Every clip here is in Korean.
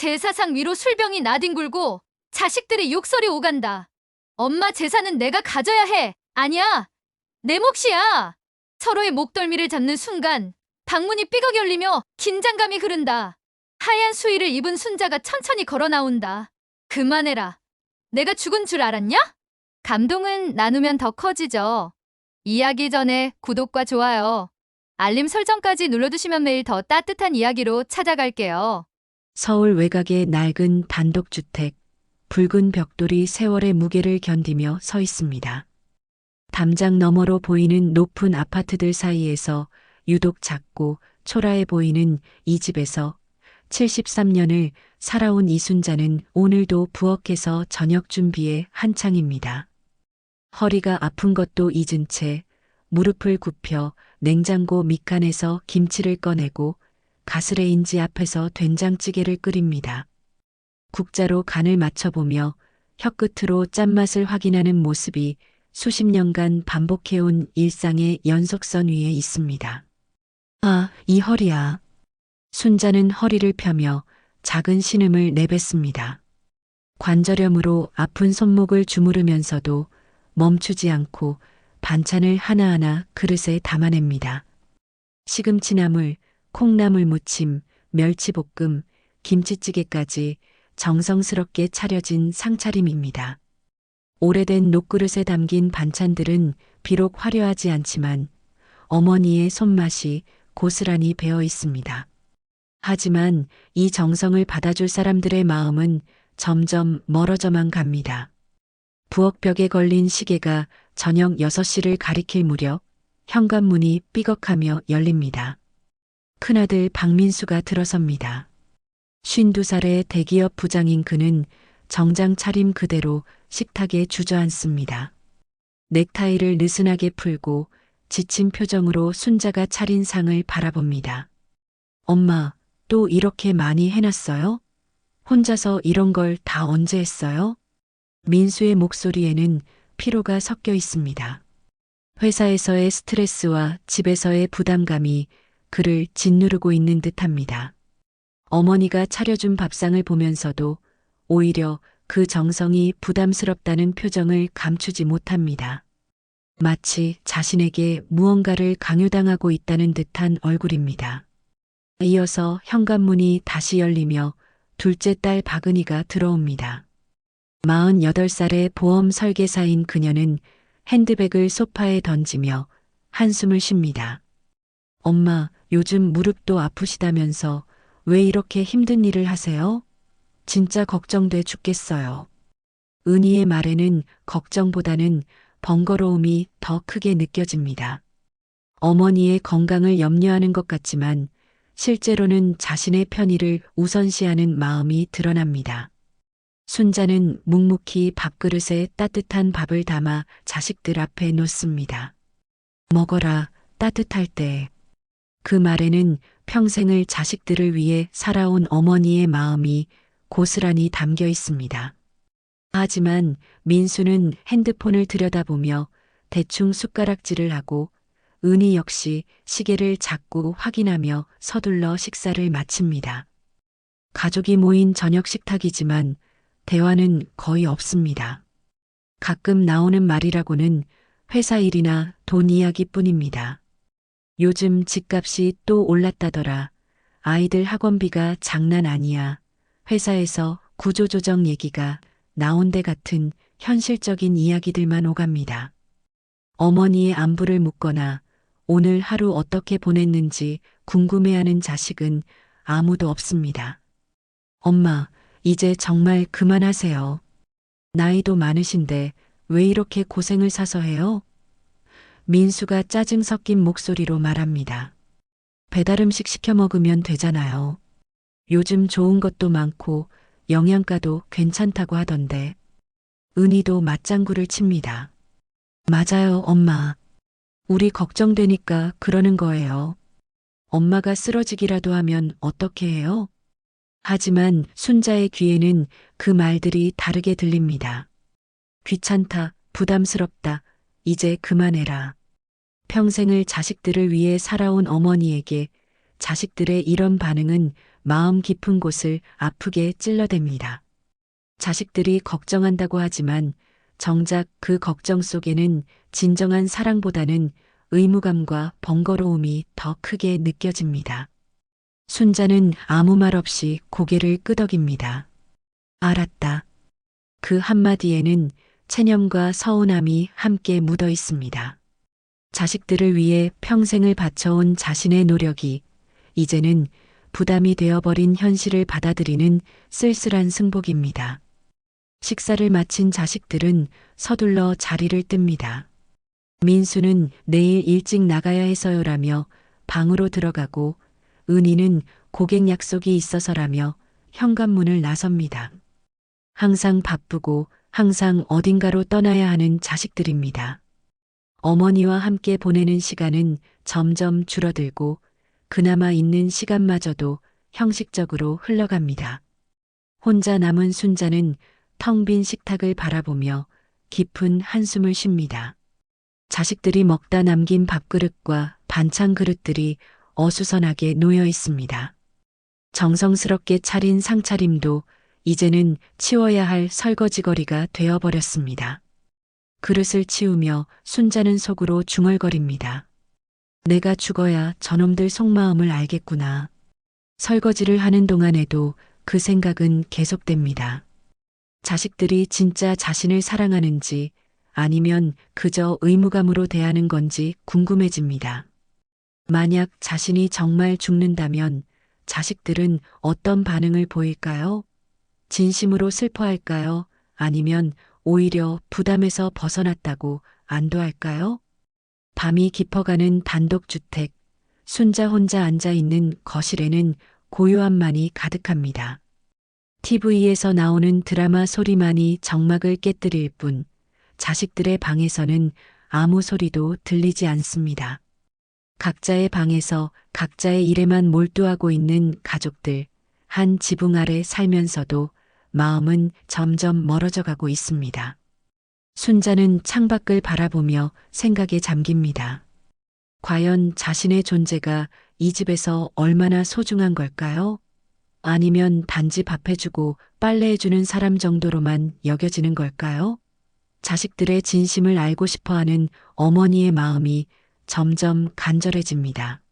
제사상 위로 술병이 나뒹굴고 자식들의 욕설이 오간다. 엄마 제사는 내가 가져야 해. 아니야. 내 몫이야. 서로의 목덜미를 잡는 순간 방문이 삐걱 열리며 긴장감이 흐른다. 하얀 수의를 입은 순자가 천천히 걸어 나온다. 그만해라. 내가 죽은 줄 알았냐? 감동은 나누면 더 커지죠. 이야기 전에 구독과 좋아요, 알림 설정까지 눌러두시면 매일 더 따뜻한 이야기로 찾아갈게요. 서울 외곽의 낡은 단독주택, 붉은 벽돌이 세월의 무게를 견디며 서 있습니다. 담장 너머로 보이는 높은 아파트들 사이에서 유독 작고 초라해 보이는 이 집에서 73년을 살아온 이순자는 오늘도 부엌에서 저녁 준비에 한창입니다. 허리가 아픈 것도 잊은 채 무릎을 굽혀 냉장고 밑간에서 김치를 꺼내고 가스레인지 앞에서 된장찌개를 끓입니다. 국자로 간을 맞춰보며 혀끝으로 짠맛을 확인하는 모습이 수십 년간 반복해온 일상의 연속선 위에 있습니다. 아, 이 허리야. 순자는 허리를 펴며 작은 신음을 내뱉습니다. 관절염으로 아픈 손목을 주무르면서도 멈추지 않고 반찬을 하나하나 그릇에 담아냅니다. 시금치나물, 콩나물 무침, 멸치볶음, 김치찌개까지 정성스럽게 차려진 상차림입니다. 오래된 녹그릇에 담긴 반찬들은 비록 화려하지 않지만 어머니의 손맛이 고스란히 배어 있습니다. 하지만 이 정성을 받아줄 사람들의 마음은 점점 멀어져만 갑니다. 부엌벽에 걸린 시계가 저녁 6시를 가리킬 무렵 현관문이 삐걱하며 열립니다. 큰아들 박민수가 들어섭니다. 52살의 대기업 부장인 그는 정장 차림 그대로 식탁에 주저앉습니다. 넥타이를 느슨하게 풀고 지친 표정으로 순자가 차린 상을 바라봅니다. 엄마, 또 이렇게 많이 해놨어요? 혼자서 이런 걸 다 언제 했어요? 민수의 목소리에는 피로가 섞여 있습니다. 회사에서의 스트레스와 집에서의 부담감이 그를 짓누르고 있는 듯합니다. 어머니가 차려준 밥상을 보면서도 오히려 그 정성이 부담스럽다는 표정을 감추지 못합니다. 마치 자신에게 무언가를 강요당하고 있다는 듯한 얼굴입니다. 이어서 현관문이 다시 열리며 둘째 딸 박은희가 들어옵니다. 48살의 보험 설계사인 그녀는 핸드백을 소파에 던지며 한숨을 쉽니다. 엄마, 요즘 무릎도 아프시다면서 왜 이렇게 힘든 일을 하세요? 진짜 걱정돼 죽겠어요. 은희의 말에는 걱정보다는 번거로움이 더 크게 느껴집니다. 어머니의 건강을 염려하는 것 같지만 실제로는 자신의 편의를 우선시하는 마음이 드러납니다. 순자는 묵묵히 밥그릇에 따뜻한 밥을 담아 자식들 앞에 놓습니다. 먹어라, 따뜻할 때. 그 말에는 평생을 자식들을 위해 살아온 어머니의 마음이 고스란히 담겨 있습니다. 하지만 민수는 핸드폰을 들여다보며 대충 숟가락질을 하고 은희 역시 시계를 자꾸 확인하며 서둘러 식사를 마칩니다. 가족이 모인 저녁 식탁이지만 대화는 거의 없습니다. 가끔 나오는 말이라고는 회사 일이나 돈 이야기뿐입니다. 요즘 집값이 또 올랐다더라. 아이들 학원비가 장난 아니야. 회사에서 구조조정 얘기가 나온데 같은 현실적인 이야기들만 오갑니다. 어머니의 안부를 묻거나 오늘 하루 어떻게 보냈는지 궁금해하는 자식은 아무도 없습니다. 엄마, 이제 정말 그만하세요. 나이도 많으신데 왜 이렇게 고생을 사서 해요? 민수가 짜증 섞인 목소리로 말합니다. 배달 음식 시켜 먹으면 되잖아요. 요즘 좋은 것도 많고 영양가도 괜찮다고 하던데. 은희도 맞장구를 칩니다. 맞아요, 엄마. 우리 걱정되니까 그러는 거예요. 엄마가 쓰러지기라도 하면 어떻게 해요? 하지만 순자의 귀에는 그 말들이 다르게 들립니다. 귀찮다, 부담스럽다, 이제 그만해라. 평생을 자식들을 위해 살아온 어머니에게 자식들의 이런 반응은 마음 깊은 곳을 아프게 찔러댑니다. 자식들이 걱정한다고 하지만 정작 그 걱정 속에는 진정한 사랑보다는 의무감과 번거로움이 더 크게 느껴집니다. 순자는 아무 말 없이 고개를 끄덕입니다. 알았다. 그 한마디에는 체념과 서운함이 함께 묻어 있습니다. 자식들을 위해 평생을 바쳐온 자신의 노력이 이제는 부담이 되어버린 현실을 받아들이는 쓸쓸한 승복입니다. 식사를 마친 자식들은 서둘러 자리를 뜹니다. 민수는 내일 일찍 나가야 해서요라며 방으로 들어가고 은희는 고객 약속이 있어서라며 현관문을 나섭니다. 항상 바쁘고 항상 어딘가로 떠나야 하는 자식들입니다. 어머니와 함께 보내는 시간은 점점 줄어들고 그나마 있는 시간마저도 형식적으로 흘러갑니다. 혼자 남은 순자는 텅 빈 식탁을 바라보며 깊은 한숨을 쉽니다. 자식들이 먹다 남긴 밥그릇과 반찬 그릇들이 어수선하게 놓여 있습니다. 정성스럽게 차린 상차림도 이제는 치워야 할 설거지거리가 되어버렸습니다. 그릇을 치우며 순자는 속으로 중얼거립니다. 내가 죽어야 저놈들 속마음을 알겠구나. 설거지를 하는 동안에도 그 생각은 계속됩니다. 자식들이 진짜 자신을 사랑하는지 아니면 그저 의무감으로 대하는 건지 궁금해집니다. 만약 자신이 정말 죽는다면 자식들은 어떤 반응을 보일까요? 진심으로 슬퍼할까요? 아니면 오히려 부담에서 벗어났다고 안도할까요? 밤이 깊어가는 단독주택, 순자 혼자 앉아있는 거실에는 고요함만이 가득합니다. TV에서 나오는 드라마 소리만이 정막을 깨뜨릴 뿐 자식들의 방에서는 아무 소리도 들리지 않습니다. 각자의 방에서 각자의 일에만 몰두하고 있는 가족들, 한 지붕 아래 살면서도 마음은 점점 멀어져 가고 있습니다. 순자는 창밖을 바라보며 생각에 잠깁니다. 과연 자신의 존재가 이 집에서 얼마나 소중한 걸까요? 아니면 단지 밥해주고 빨래해주는 사람 정도로만 여겨지는 걸까요? 자식들의 진심을 알고 싶어하는 어머니의 마음이 점점 간절해집니다.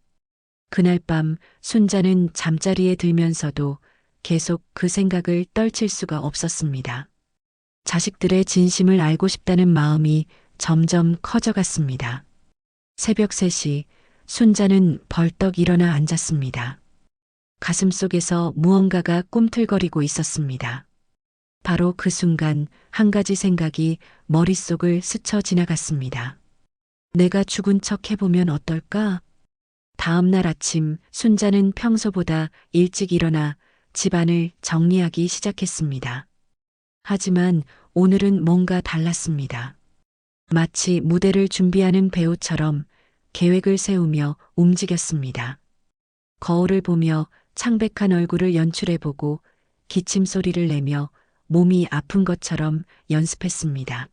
그날 밤 순자는 잠자리에 들면서도 계속 그 생각을 떨칠 수가 없었습니다. 자식들의 진심을 알고 싶다는 마음이 점점 커져갔습니다. 새벽 3시 순자는 벌떡 일어나 앉았습니다. 가슴속에서 무언가가 꿈틀거리고 있었습니다. 바로 그 순간 한 가지 생각이 머릿속을 스쳐 지나갔습니다. 내가 죽은 척 해보면 어떨까? 다음 날 아침 순자는 평소보다 일찍 일어나 집안을 정리하기 시작했습니다. 하지만 오늘은 뭔가 달랐습니다. 마치 무대를 준비하는 배우처럼 계획을 세우며 움직였습니다. 거울을 보며 창백한 얼굴을 연출해보고 기침 소리를 내며 몸이 아픈 것처럼 연습했습니다.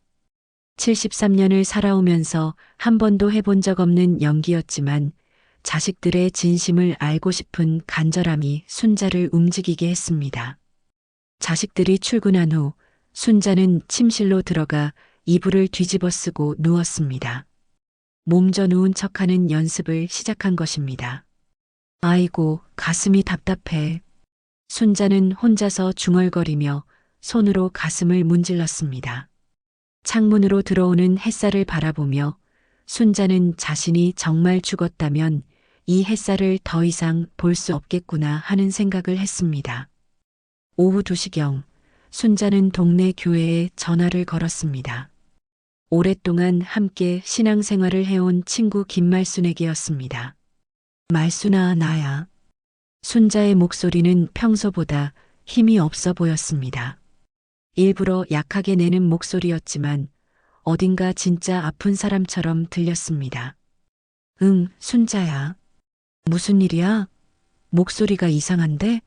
73년을 살아오면서 한 번도 해본 적 없는 연기였지만 자식들의 진심을 알고 싶은 간절함이 순자를 움직이게 했습니다. 자식들이 출근한 후 순자는 침실로 들어가 이불을 뒤집어 쓰고 누웠습니다. 몸져 누운 척하는 연습을 시작한 것입니다. 아이고, 가슴이 답답해. 순자는 혼자서 중얼거리며 손으로 가슴을 문질렀습니다. 창문으로 들어오는 햇살을 바라보며 순자는 자신이 정말 죽었다면 이 햇살을 더 이상 볼 수 없겠구나 하는 생각을 했습니다. 오후 2시경 순자는 동네 교회에 전화를 걸었습니다. 오랫동안 함께 신앙생활을 해온 친구 김말순에게였습니다. 말순아, 나야. 순자의 목소리는 평소보다 힘이 없어 보였습니다. 일부러 약하게 내는 목소리였지만 어딘가 진짜 아픈 사람처럼 들렸습니다. 응, 순자야. 무슨 일이야? 목소리가 이상한데?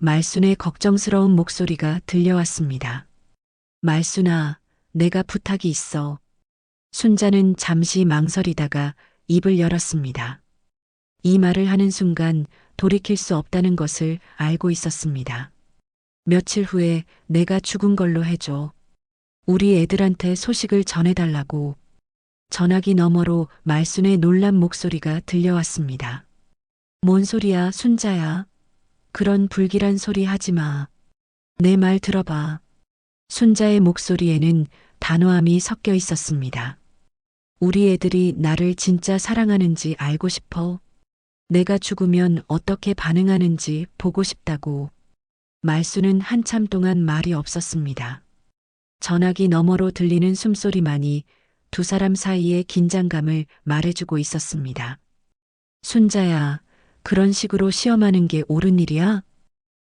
말순의 걱정스러운 목소리가 들려왔습니다. 말순아, 내가 부탁이 있어. 순자는 잠시 망설이다가 입을 열었습니다. 이 말을 하는 순간 돌이킬 수 없다는 것을 알고 있었습니다. 며칠 후에 내가 죽은 걸로 해줘. 우리 애들한테 소식을 전해달라고. 전화기 너머로 말순의 놀란 목소리가 들려왔습니다. 뭔 소리야, 순자야. 그런 불길한 소리 하지 마. 내 말 들어봐. 순자의 목소리에는 단호함이 섞여 있었습니다. 우리 애들이 나를 진짜 사랑하는지 알고 싶어. 내가 죽으면 어떻게 반응하는지 보고 싶다고. 말수는 한참 동안 말이 없었습니다. 전화기 너머로 들리는 숨소리만이 두 사람 사이의 긴장감을 말해주고 있었습니다. 순자야, 그런 식으로 시험하는 게 옳은 일이야?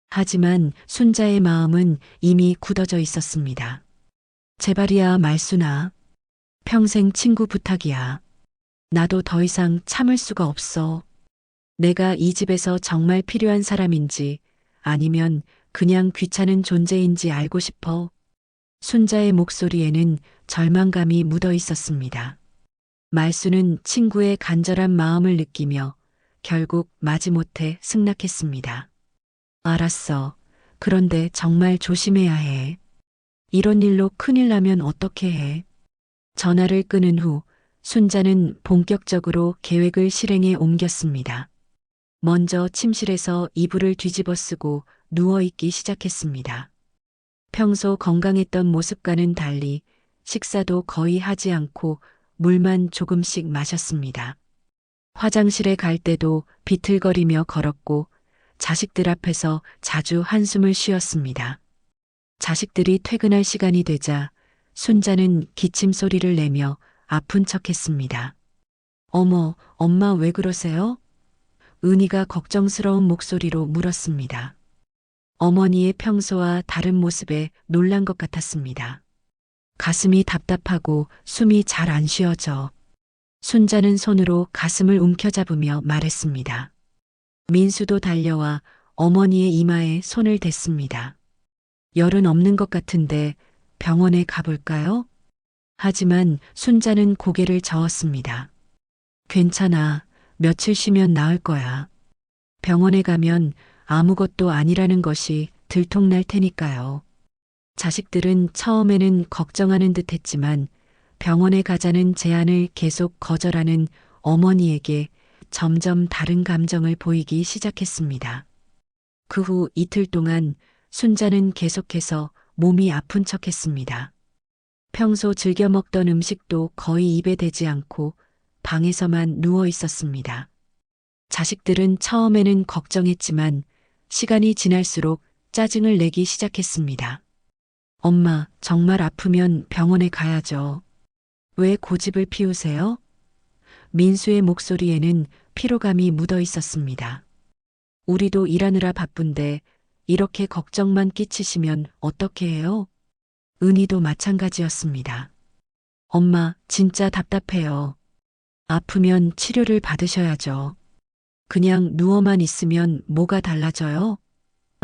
하지만 순자의 마음은 이미 굳어져 있었습니다. 제발이야, 말순아. 평생 친구 부탁이야. 나도 더 이상 참을 수가 없어. 내가 이 집에서 정말 필요한 사람인지 아니면 그냥 귀찮은 존재인지 알고 싶어. 순자의 목소리에는 절망감이 묻어 있었습니다. 말수는 친구의 간절한 마음을 느끼며 결국 마지못해 승낙했습니다. 알았어. 그런데 정말 조심해야 해. 이런 일로 큰일 나면 어떻게 해? 전화를 끊은 후 순자는 본격적으로 계획을 실행에 옮겼습니다. 먼저 침실에서 이불을 뒤집어 쓰고 누워있기 시작했습니다. 평소 건강했던 모습과는 달리 식사도 거의 하지 않고 물만 조금씩 마셨습니다. 화장실에 갈 때도 비틀거리며 걸었고 자식들 앞에서 자주 한숨을 쉬었습니다. 자식들이 퇴근할 시간이 되자 순자는 기침 소리를 내며 아픈 척했습니다. 어머, 엄마 왜 그러세요? 은희가 걱정스러운 목소리로 물었습니다. 어머니의 평소와 다른 모습에 놀란 것 같았습니다. 가슴이 답답하고 숨이 잘 안 쉬어져. 순자는 손으로 가슴을 움켜잡으며 말했습니다. 민수도 달려와 어머니의 이마에 손을 댔습니다. 열은 없는 것 같은데 병원에 가볼까요? 하지만 순자는 고개를 저었습니다. 괜찮아. 며칠 쉬면 나을 거야. 병원에 가면 아무것도 아니라는 것이 들통날 테니까요. 자식들은 처음에는 걱정하는 듯 했지만 병원에 가자는 제안을 계속 거절하는 어머니에게 점점 다른 감정을 보이기 시작했습니다. 그 후 이틀 동안 순자는 계속해서 몸이 아픈 척했습니다. 평소 즐겨 먹던 음식도 거의 입에 대지 않고 방에서만 누워 있었습니다. 자식들은 처음에는 걱정했지만 시간이 지날수록 짜증을 내기 시작했습니다. 엄마, 정말 아프면 병원에 가야죠. 왜 고집을 피우세요? 민수의 목소리에는 피로감이 묻어 있었습니다. 우리도 일하느라 바쁜데 이렇게 걱정만 끼치시면 어떻게 해요? 은희도 마찬가지였습니다. 엄마, 진짜 답답해요. 아프면 치료를 받으셔야죠. 그냥 누워만 있으면 뭐가 달라져요?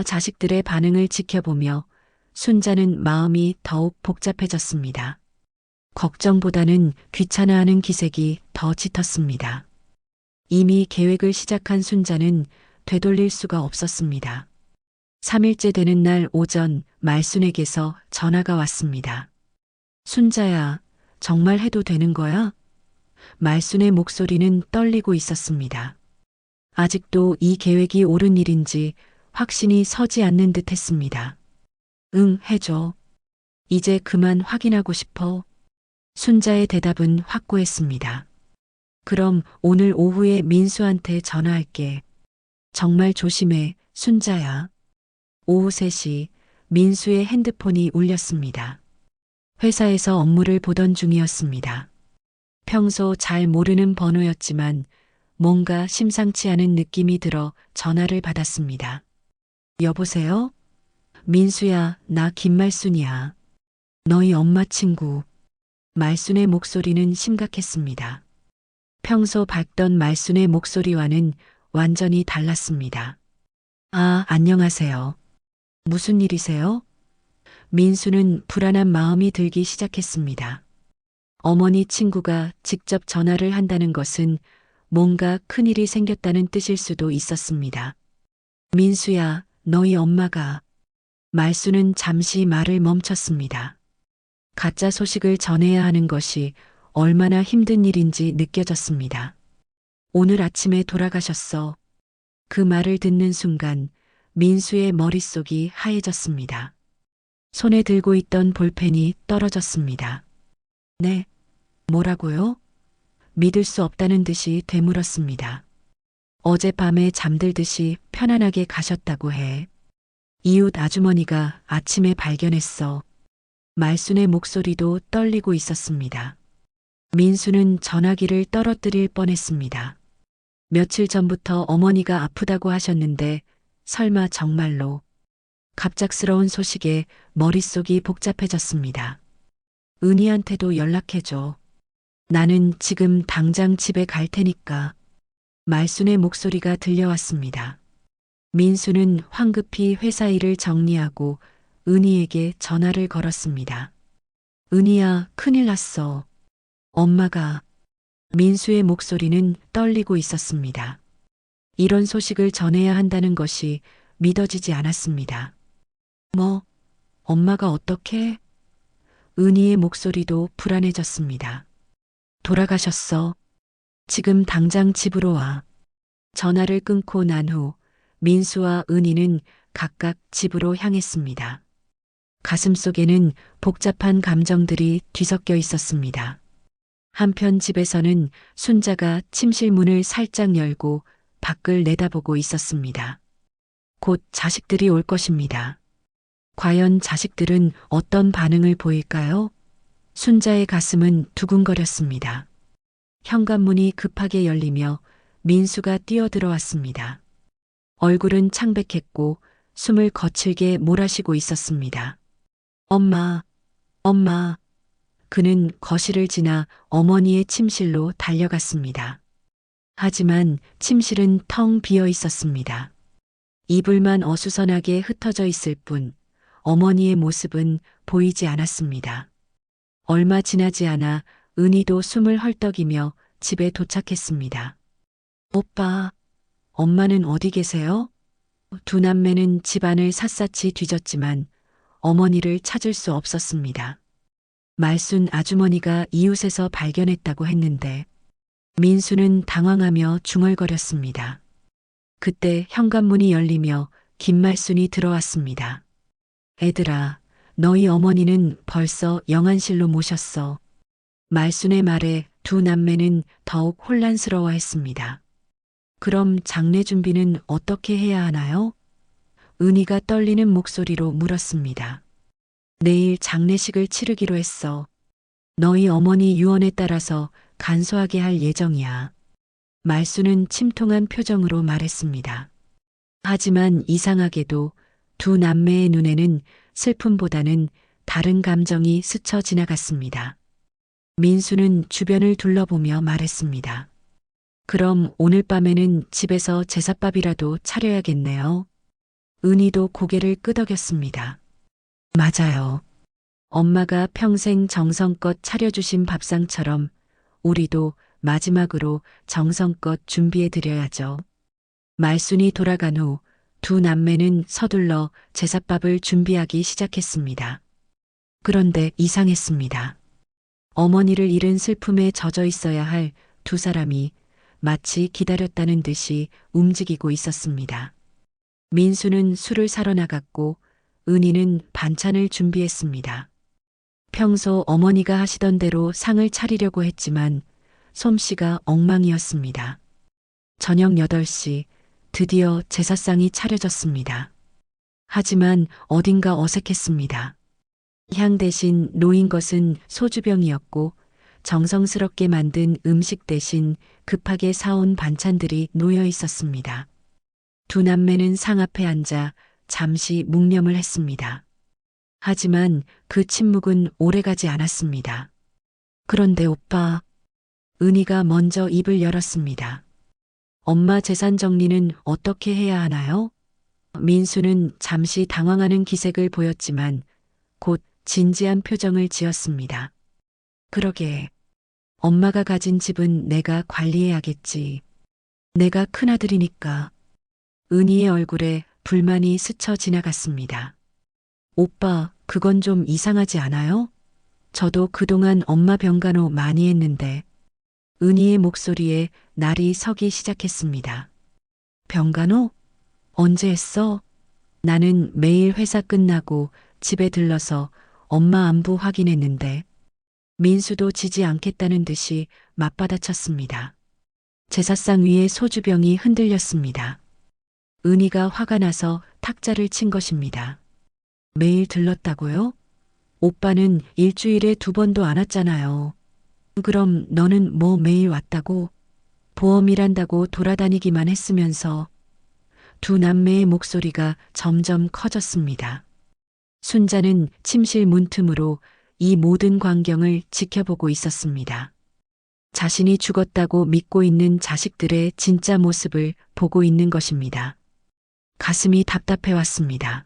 자식들의 반응을 지켜보며 순자는 마음이 더욱 복잡해졌습니다. 걱정보다는 귀찮아하는 기색이 더 짙었습니다. 이미 계획을 시작한 순자는 되돌릴 수가 없었습니다. 3일째 되는 날 오전 말순에게서 전화가 왔습니다. 순자야, 정말 해도 되는 거야? 말순의 목소리는 떨리고 있었습니다. 아직도 이 계획이 옳은 일인지 확신이 서지 않는 듯 했습니다. 응, 해줘. 이제 그만 확인하고 싶어. 순자의 대답은 확고했습니다. 그럼 오늘 오후에 민수한테 전화할게. 정말 조심해, 순자야. 오후 3시 민수의 핸드폰이 울렸습니다. 회사에서 업무를 보던 중이었습니다. 평소 잘 모르는 번호였지만 뭔가 심상치 않은 느낌이 들어 전화를 받았습니다. 여보세요? 민수야, 나 김말순이야. 너희 엄마 친구. 말순의 목소리는 심각했습니다. 평소 밝던 말순의 목소리와는 완전히 달랐습니다. 아, 안녕하세요. 무슨 일이세요? 민수는 불안한 마음이 들기 시작했습니다. 어머니 친구가 직접 전화를 한다는 것은 뭔가 큰일이 생겼다는 뜻일 수도 있었습니다. 민수야, 너희 엄마가. 말수는 잠시 말을 멈췄습니다. 가짜 소식을 전해야 하는 것이 얼마나 힘든 일인지 느껴졌습니다. 오늘 아침에 돌아가셨어. 그 말을 듣는 순간 민수의 머릿속이 하얘졌습니다. 손에 들고 있던 볼펜이 떨어졌습니다. 네, 뭐라고요? 믿을 수 없다는 듯이 되물었습니다. 어젯밤에 잠들듯이 편안하게 가셨다고 해. 이웃 아주머니가 아침에 발견했어. 말순의 목소리도 떨리고 있었습니다. 민수는 전화기를 떨어뜨릴 뻔했습니다. 며칠 전부터 어머니가 아프다고 하셨는데 설마 정말로. 갑작스러운 소식에 머릿속이 복잡해졌습니다. 은희한테도 연락해줘. 나는 지금 당장 집에 갈 테니까. 말순의 목소리가 들려왔습니다. 민수는 황급히 회사 일을 정리하고 은희에게 전화를 걸었습니다. 은희야, 큰일 났어. 엄마가. 민수의 목소리는 떨리고 있었습니다. 이런 소식을 전해야 한다는 것이 믿어지지 않았습니다. 뭐, 엄마가 어떻게? 은희의 목소리도 불안해졌습니다. 돌아가셨어. 지금 당장 집으로 와. 전화를 끊고 난 후 민수와 은희는 각각 집으로 향했습니다. 가슴속에는 복잡한 감정들이 뒤섞여 있었습니다. 한편 집에서는 순자가 침실 문을 살짝 열고 밖을 내다보고 있었습니다. 곧 자식들이 올 것입니다. 과연 자식들은 어떤 반응을 보일까요? 순자의 가슴은 두근거렸습니다. 현관문이 급하게 열리며 민수가 뛰어들어왔습니다. 얼굴은 창백했고 숨을 거칠게 몰아쉬고 있었습니다. 엄마, 엄마. 그는 거실을 지나 어머니의 침실로 달려갔습니다. 하지만 침실은 텅 비어 있었습니다. 이불만 어수선하게 흩어져 있을 뿐 어머니의 모습은 보이지 않았습니다. 얼마 지나지 않아 은희도 숨을 헐떡이며 집에 도착했습니다. 오빠, 엄마는 어디 계세요? 두 남매는 집안을 샅샅이 뒤졌지만 어머니를 찾을 수 없었습니다. 말순 아주머니가 이웃에서 발견했다고 했는데 민수는 당황하며 중얼거렸습니다. 그때 현관문이 열리며 김말순이 들어왔습니다. 애들아, 너희 어머니는 벌써 영안실로 모셨어. 말순의 말에 두 남매는 더욱 혼란스러워했습니다. 그럼 장례 준비는 어떻게 해야 하나요? 은희가 떨리는 목소리로 물었습니다. 내일 장례식을 치르기로 했어. 너희 어머니 유언에 따라서 간소하게 할 예정이야. 말수는 침통한 표정으로 말했습니다. 하지만 이상하게도 두 남매의 눈에는 슬픔보다는 다른 감정이 스쳐 지나갔습니다. 민수는 주변을 둘러보며 말했습니다. 그럼 오늘 밤에는 집에서 제삿밥이라도 차려야겠네요. 은희도 고개를 끄덕였습니다. 맞아요. 엄마가 평생 정성껏 차려주신 밥상처럼 우리도 마지막으로 정성껏 준비해드려야죠. 말순이 돌아간 후 두 남매는 서둘러 제삿밥을 준비하기 시작했습니다. 그런데 이상했습니다. 어머니를 잃은 슬픔에 젖어 있어야 할 두 사람이 마치 기다렸다는 듯이 움직이고 있었습니다. 민수는 술을 사러 나갔고 은희는 반찬을 준비했습니다. 평소 어머니가 하시던 대로 상을 차리려고 했지만 솜씨가 엉망이었습니다. 저녁 8시 드디어 제사상이 차려졌습니다. 하지만 어딘가 어색했습니다. 향 대신 놓인 것은 소주병이었고 정성스럽게 만든 음식 대신 급하게 사온 반찬들이 놓여 있었습니다. 두 남매는 상 앞에 앉아 잠시 묵념을 했습니다. 하지만 그 침묵은 오래가지 않았습니다. 그런데 오빠, 은희가 먼저 입을 열었습니다. 엄마 재산 정리는 어떻게 해야 하나요? 민수는 잠시 당황하는 기색을 보였지만 곧 진지한 표정을 지었습니다. 그러게, 엄마가 가진 집은 내가 관리해야겠지. 내가 큰아들이니까. 은희의 얼굴에 불만이 스쳐 지나갔습니다. 오빠, 그건 좀 이상하지 않아요? 저도 그동안 엄마 병간호 많이 했는데. 은희의 목소리에 날이 서기 시작했습니다. 병간호? 언제 했어? 나는 매일 회사 끝나고 집에 들러서 엄마 안부 확인했는데 민수도 지지 않겠다는 듯이 맞받아쳤습니다. 제사상 위에 소주병이 흔들렸습니다. 은희가 화가 나서 탁자를 친 것입니다. 매일 들렀다고요? 오빠는 일주일에 2번도 안 왔잖아요. 그럼 너는 뭐 매일 왔다고? 보험일한다고 돌아다니기만 했으면서. 두 남매의 목소리가 점점 커졌습니다. 순자는 침실 문틈으로 이 모든 광경을 지켜보고 있었습니다. 자신이 죽었다고 믿고 있는 자식들의 진짜 모습을 보고 있는 것입니다. 가슴이 답답해 왔습니다.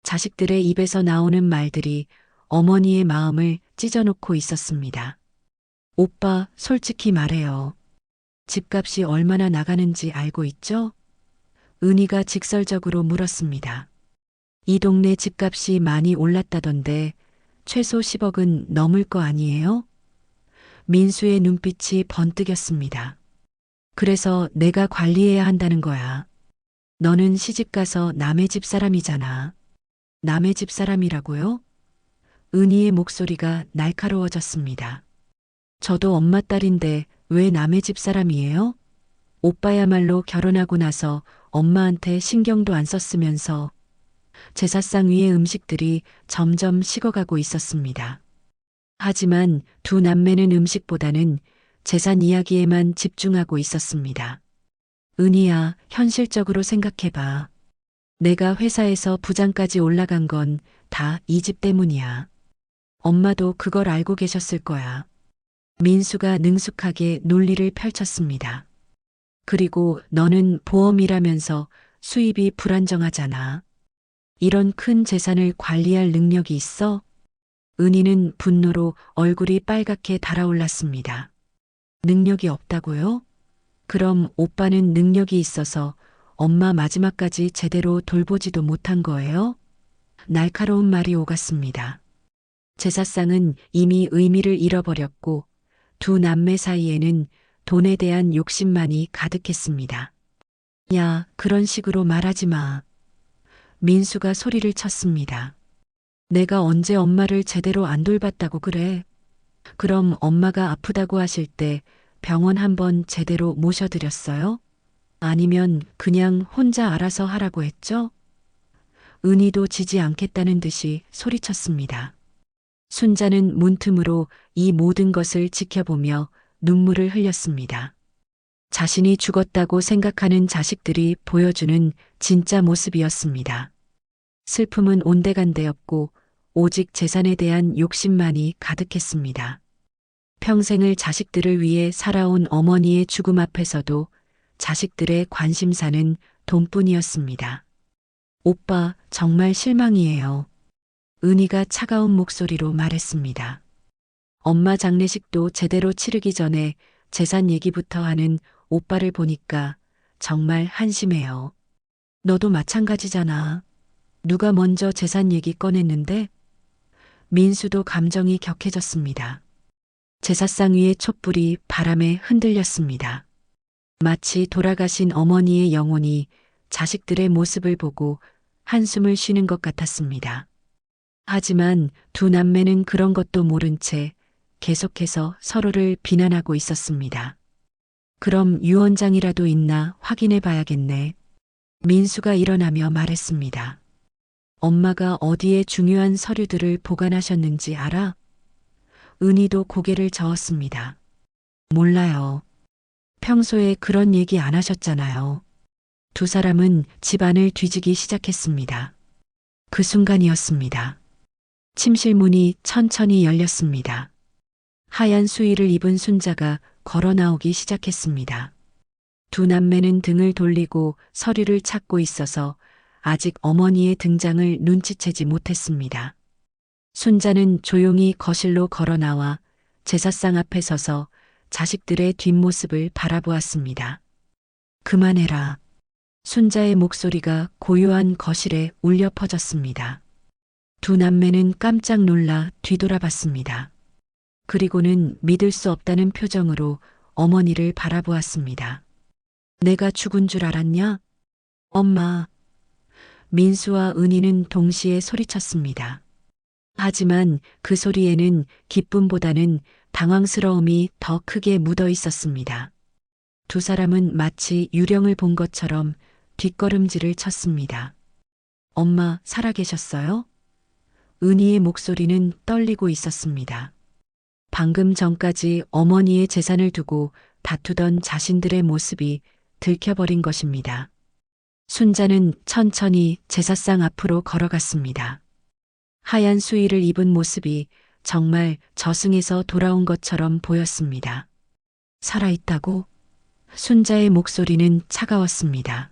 자식들의 입에서 나오는 말들이 어머니의 마음을 찢어놓고 있었습니다. 오빠, 솔직히 말해요. 집값이 얼마나 나가는지 알고 있죠? 은희가 직설적으로 물었습니다. 이 동네 집값이 많이 올랐다던데 최소 10억은 넘을 거 아니에요? 민수의 눈빛이 번뜩였습니다. 그래서 내가 관리해야 한다는 거야. 너는 시집가서 남의 집 사람이잖아. 남의 집 사람이라고요? 은희의 목소리가 날카로워졌습니다. 저도 엄마 딸인데 왜 남의 집 사람이에요? 오빠야말로 결혼하고 나서 엄마한테 신경도 안 썼으면서. 제사상 위의 음식들이 점점 식어가고 있었습니다. 하지만 두 남매는 음식보다는 재산 이야기에만 집중하고 있었습니다. 은희야, 현실적으로 생각해봐. 내가 회사에서 부장까지 올라간 건 다 이 집 때문이야. 엄마도 그걸 알고 계셨을 거야. 민수가 능숙하게 논리를 펼쳤습니다. 그리고 너는 보험이라면서 수입이 불안정하잖아. 이런 큰 재산을 관리할 능력이 있어? 은희는 분노로 얼굴이 빨갛게 달아올랐습니다. 능력이 없다고요? 그럼 오빠는 능력이 있어서 엄마 마지막까지 제대로 돌보지도 못한 거예요? 날카로운 말이 오갔습니다. 제사상은 이미 의미를 잃어버렸고 두 남매 사이에는 돈에 대한 욕심만이 가득했습니다. 야, 그런 식으로 말하지 마. 민수가 소리를 쳤습니다. 내가 언제 엄마를 제대로 안 돌봤다고 그래? 그럼 엄마가 아프다고 하실 때 병원 한번 제대로 모셔드렸어요? 아니면 그냥 혼자 알아서 하라고 했죠? 은희도 지지 않겠다는 듯이 소리쳤습니다. 순자는 문틈으로 이 모든 것을 지켜보며 눈물을 흘렸습니다. 자신이 죽었다고 생각하는 자식들이 보여주는 진짜 모습이었습니다. 슬픔은 온데간데였고 오직 재산에 대한 욕심만이 가득했습니다. 평생을 자식들을 위해 살아온 어머니의 죽음 앞에서도 자식들의 관심사는 돈뿐이었습니다. 오빠, 정말 실망이에요. 은희가 차가운 목소리로 말했습니다. 엄마 장례식도 제대로 치르기 전에 재산 얘기부터 하는 오빠를 보니까 정말 한심해요. 너도 마찬가지잖아. 누가 먼저 재산 얘기 꺼냈는데? 민수도 감정이 격해졌습니다. 제사상 위의 촛불이 바람에 흔들렸습니다. 마치 돌아가신 어머니의 영혼이 자식들의 모습을 보고 한숨을 쉬는 것 같았습니다. 하지만 두 남매는 그런 것도 모른 채 계속해서 서로를 비난하고 있었습니다. 그럼 유언장이라도 있나 확인해 봐야겠네. 민수가 일어나며 말했습니다. 엄마가 어디에 중요한 서류들을 보관하셨는지 알아? 은희도 고개를 저었습니다. 몰라요. 평소에 그런 얘기 안 하셨잖아요. 두 사람은 집안을 뒤지기 시작했습니다. 그 순간이었습니다. 침실 문이 천천히 열렸습니다. 하얀 수의를 입은 순자가 걸어 나오기 시작했습니다. 두 남매는 등을 돌리고 서류를 찾고 있어서 아직 어머니의 등장을 눈치채지 못했습니다. 순자는 조용히 거실로 걸어 나와 제사상 앞에 서서 자식들의 뒷모습을 바라보았습니다. 그만해라. 순자의 목소리가 고요한 거실에 울려 퍼졌습니다. 두 남매는 깜짝 놀라 뒤돌아봤습니다. 그리고는 믿을 수 없다는 표정으로 어머니를 바라보았습니다. 내가 죽은 줄 알았냐? 엄마. 민수와 은희는 동시에 소리쳤습니다. 하지만 그 소리에는 기쁨보다는 당황스러움이 더 크게 묻어 있었습니다. 두 사람은 마치 유령을 본 것처럼 뒷걸음질을 쳤습니다. 엄마, 살아계셨어요? 은희의 목소리는 떨리고 있었습니다. 방금 전까지 어머니의 재산을 두고 다투던 자신들의 모습이 들켜버린 것입니다. 순자는 천천히 제사상 앞으로 걸어갔습니다. 하얀 수의를 입은 모습이 정말 저승에서 돌아온 것처럼 보였습니다. 살아있다고? 순자의 목소리는 차가웠습니다.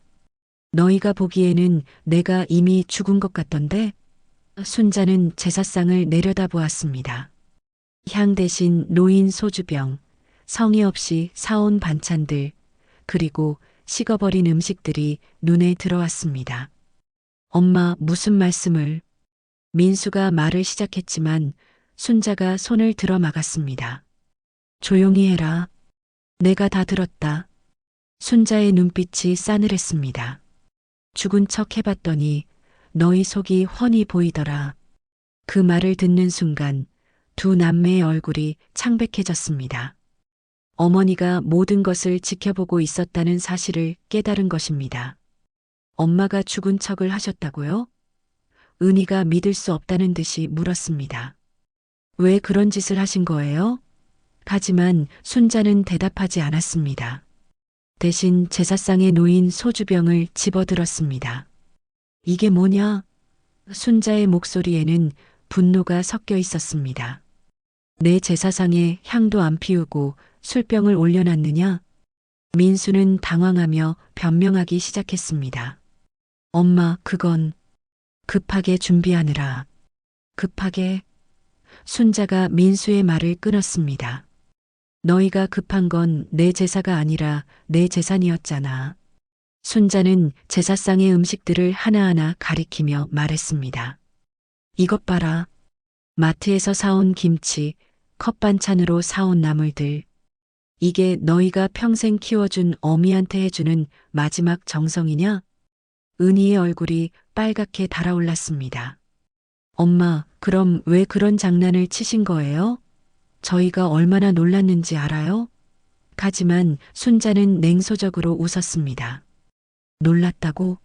너희가 보기에는 내가 이미 죽은 것 같던데? 순자는 제사상을 내려다보았습니다. 향 대신 놓인 소주병, 성의 없이 사온 반찬들, 그리고 식어버린 음식들이 눈에 들어왔습니다. 엄마, 무슨 말씀을? 민수가 말을 시작했지만 순자가 손을 들어 막았습니다. 조용히 해라. 내가 다 들었다. 순자의 눈빛이 싸늘했습니다. 죽은 척 해봤더니 너희 속이 훤히 보이더라. 그 말을 듣는 순간 두 남매의 얼굴이 창백해졌습니다. 어머니가 모든 것을 지켜보고 있었다는 사실을 깨달은 것입니다. 엄마가 죽은 척을 하셨다고요? 은희가 믿을 수 없다는 듯이 물었습니다. 왜 그런 짓을 하신 거예요? 하지만 순자는 대답하지 않았습니다. 대신 제사상에 놓인 소주병을 집어들었습니다. 이게 뭐냐? 순자의 목소리에는 분노가 섞여 있었습니다. 내 제사상에 향도 안 피우고 술병을 올려놨느냐? 민수는 당황하며 변명하기 시작했습니다. 엄마, 그건 급하게 준비하느라. 급하게? 순자가 민수의 말을 끊었습니다. 너희가 급한 건 내 제사가 아니라 내 재산이었잖아. 순자는 제사상의 음식들을 하나하나 가리키며 말했습니다. 이것 봐라. 마트에서 사온 김치, 컵반찬으로 사온 나물들. 이게 너희가 평생 키워준 어미한테 해주는 마지막 정성이냐? 은희의 얼굴이 빨갛게 달아올랐습니다. 엄마, 그럼 왜 그런 장난을 치신 거예요? 저희가 얼마나 놀랐는지 알아요? 하지만 순자는 냉소적으로 웃었습니다. 놀랐다고?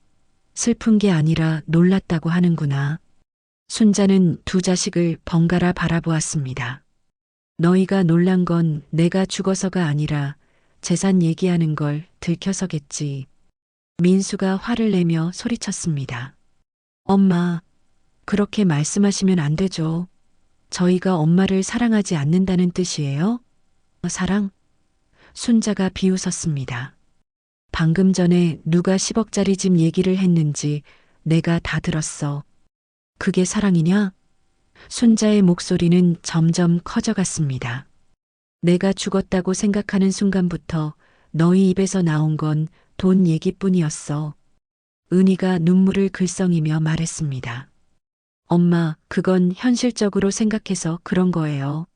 슬픈 게 아니라 놀랐다고 하는구나. 순자는 두 자식을 번갈아 바라보았습니다. 너희가 놀란 건 내가 죽어서가 아니라 재산 얘기하는 걸 들켜서겠지. 민수가 화를 내며 소리쳤습니다. 엄마, 그렇게 말씀하시면 안 되죠. 저희가 엄마를 사랑하지 않는다는 뜻이에요? 사랑? 순자가 비웃었습니다. 방금 전에 누가 10억짜리 집 얘기를 했는지 내가 다 들었어. 그게 사랑이냐? 순자의 목소리는 점점 커져갔습니다. 내가 죽었다고 생각하는 순간부터 너희 입에서 나온 건 돈 얘기뿐이었어. 은희가 눈물을 글썽이며 말했습니다. 엄마, 그건 현실적으로 생각해서 그런 거예요.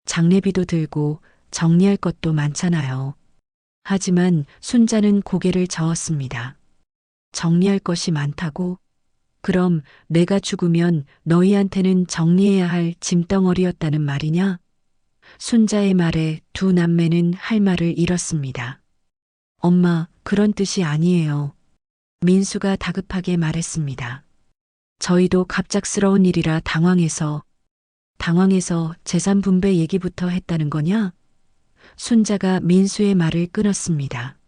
장례비도 들고 정리할 것도 많잖아요. 하지만 순자는 고개를 저었습니다. 정리할 것이 많다고? 그럼 내가 죽으면 너희한테는 정리해야 할 짐덩어리였다는 말이냐? 순자의 말에 두 남매는 할 말을 잃었습니다. 엄마, 그런 뜻이 아니에요. 민수가 다급하게 말했습니다. 저희도 갑작스러운 일이라 당황해서 재산 분배 얘기부터 했다는 거냐? 순자가 민수의 말을 끊었습니다.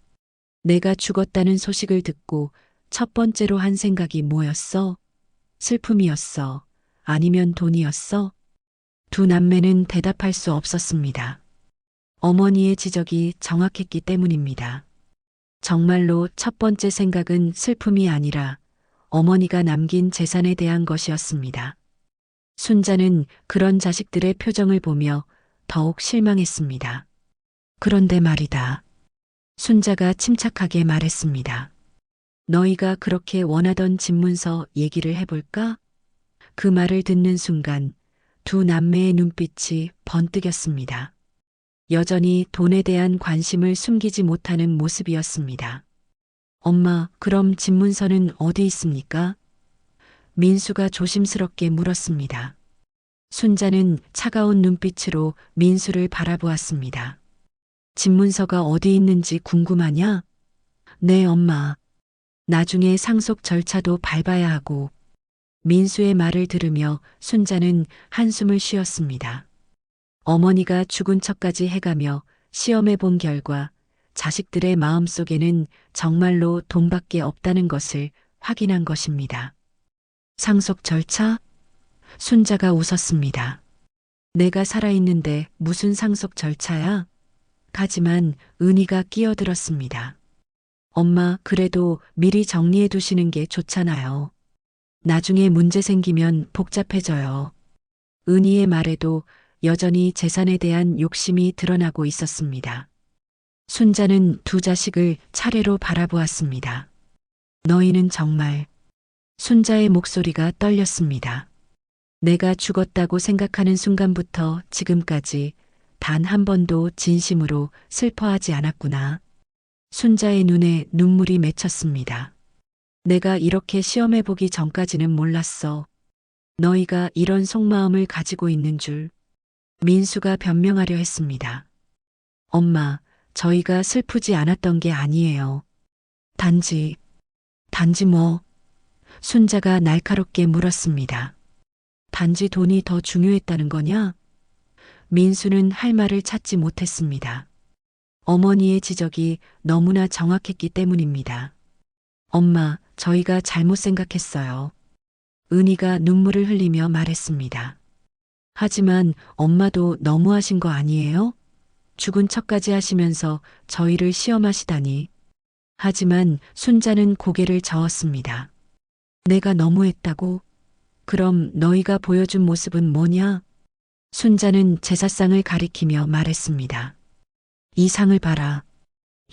내가 죽었다는 소식을 듣고 첫 번째로 한 생각이 뭐였어? 슬픔이었어? 아니면 돈이었어? 두 남매는 대답할 수 없었습니다. 어머니의 지적이 정확했기 때문입니다. 정말로 첫 번째 생각은 슬픔이 아니라 어머니가 남긴 재산에 대한 것이었습니다. 순자는 그런 자식들의 표정을 보며 더욱 실망했습니다. 그런데 말이다. 순자가 침착하게 말했습니다. 너희가 그렇게 원하던 집문서 얘기를 해볼까? 그 말을 듣는 순간 두 남매의 눈빛이 번뜩였습니다. 여전히 돈에 대한 관심을 숨기지 못하는 모습이었습니다. 엄마, 그럼 집문서는 어디 있습니까? 민수가 조심스럽게 물었습니다. 순자는 차가운 눈빛으로 민수를 바라보았습니다. 집문서가 어디 있는지 궁금하냐? 네, 엄마. 나중에 상속 절차도 밟아야 하고. 민수의 말을 들으며 순자는 한숨을 쉬었습니다. 어머니가 죽은 척까지 해가며 시험해 본 결과 자식들의 마음속에는 정말로 돈밖에 없다는 것을 확인한 것입니다. 상속 절차? 순자가 웃었습니다. 내가 살아있는데 무슨 상속 절차야? 하지만 은희가 끼어들었습니다. 엄마, 그래도 미리 정리해 두시는 게 좋잖아요. 나중에 문제 생기면 복잡해져요. 은희의 말에도 여전히 재산에 대한 욕심이 드러나고 있었습니다. 순자는 두 자식을 차례로 바라보았습니다. 너희는 정말... 순자의 목소리가 떨렸습니다. 내가 죽었다고 생각하는 순간부터 지금까지 단 한 번도 진심으로 슬퍼하지 않았구나. 순자의 눈에 눈물이 맺혔습니다. 내가 이렇게 시험해보기 전까지는 몰랐어. 너희가 이런 속마음을 가지고 있는 줄. 민수가 변명하려 했습니다. 엄마, 저희가 슬프지 않았던 게 아니에요. 단지 뭐? 순자가 날카롭게 물었습니다. 단지 돈이 더 중요했다는 거냐? 민수는 할 말을 찾지 못했습니다. 어머니의 지적이 너무나 정확했기 때문입니다. 엄마, 저희가 잘못 생각했어요. 은희가 눈물을 흘리며 말했습니다. 하지만 엄마도 너무하신 거 아니에요? 죽은 척까지 하시면서 저희를 시험하시다니. 하지만 순자는 고개를 저었습니다. 내가 너무했다고? 그럼 너희가 보여준 모습은 뭐냐? 순자는 제사상을 가리키며 말했습니다. 이 상을 봐라.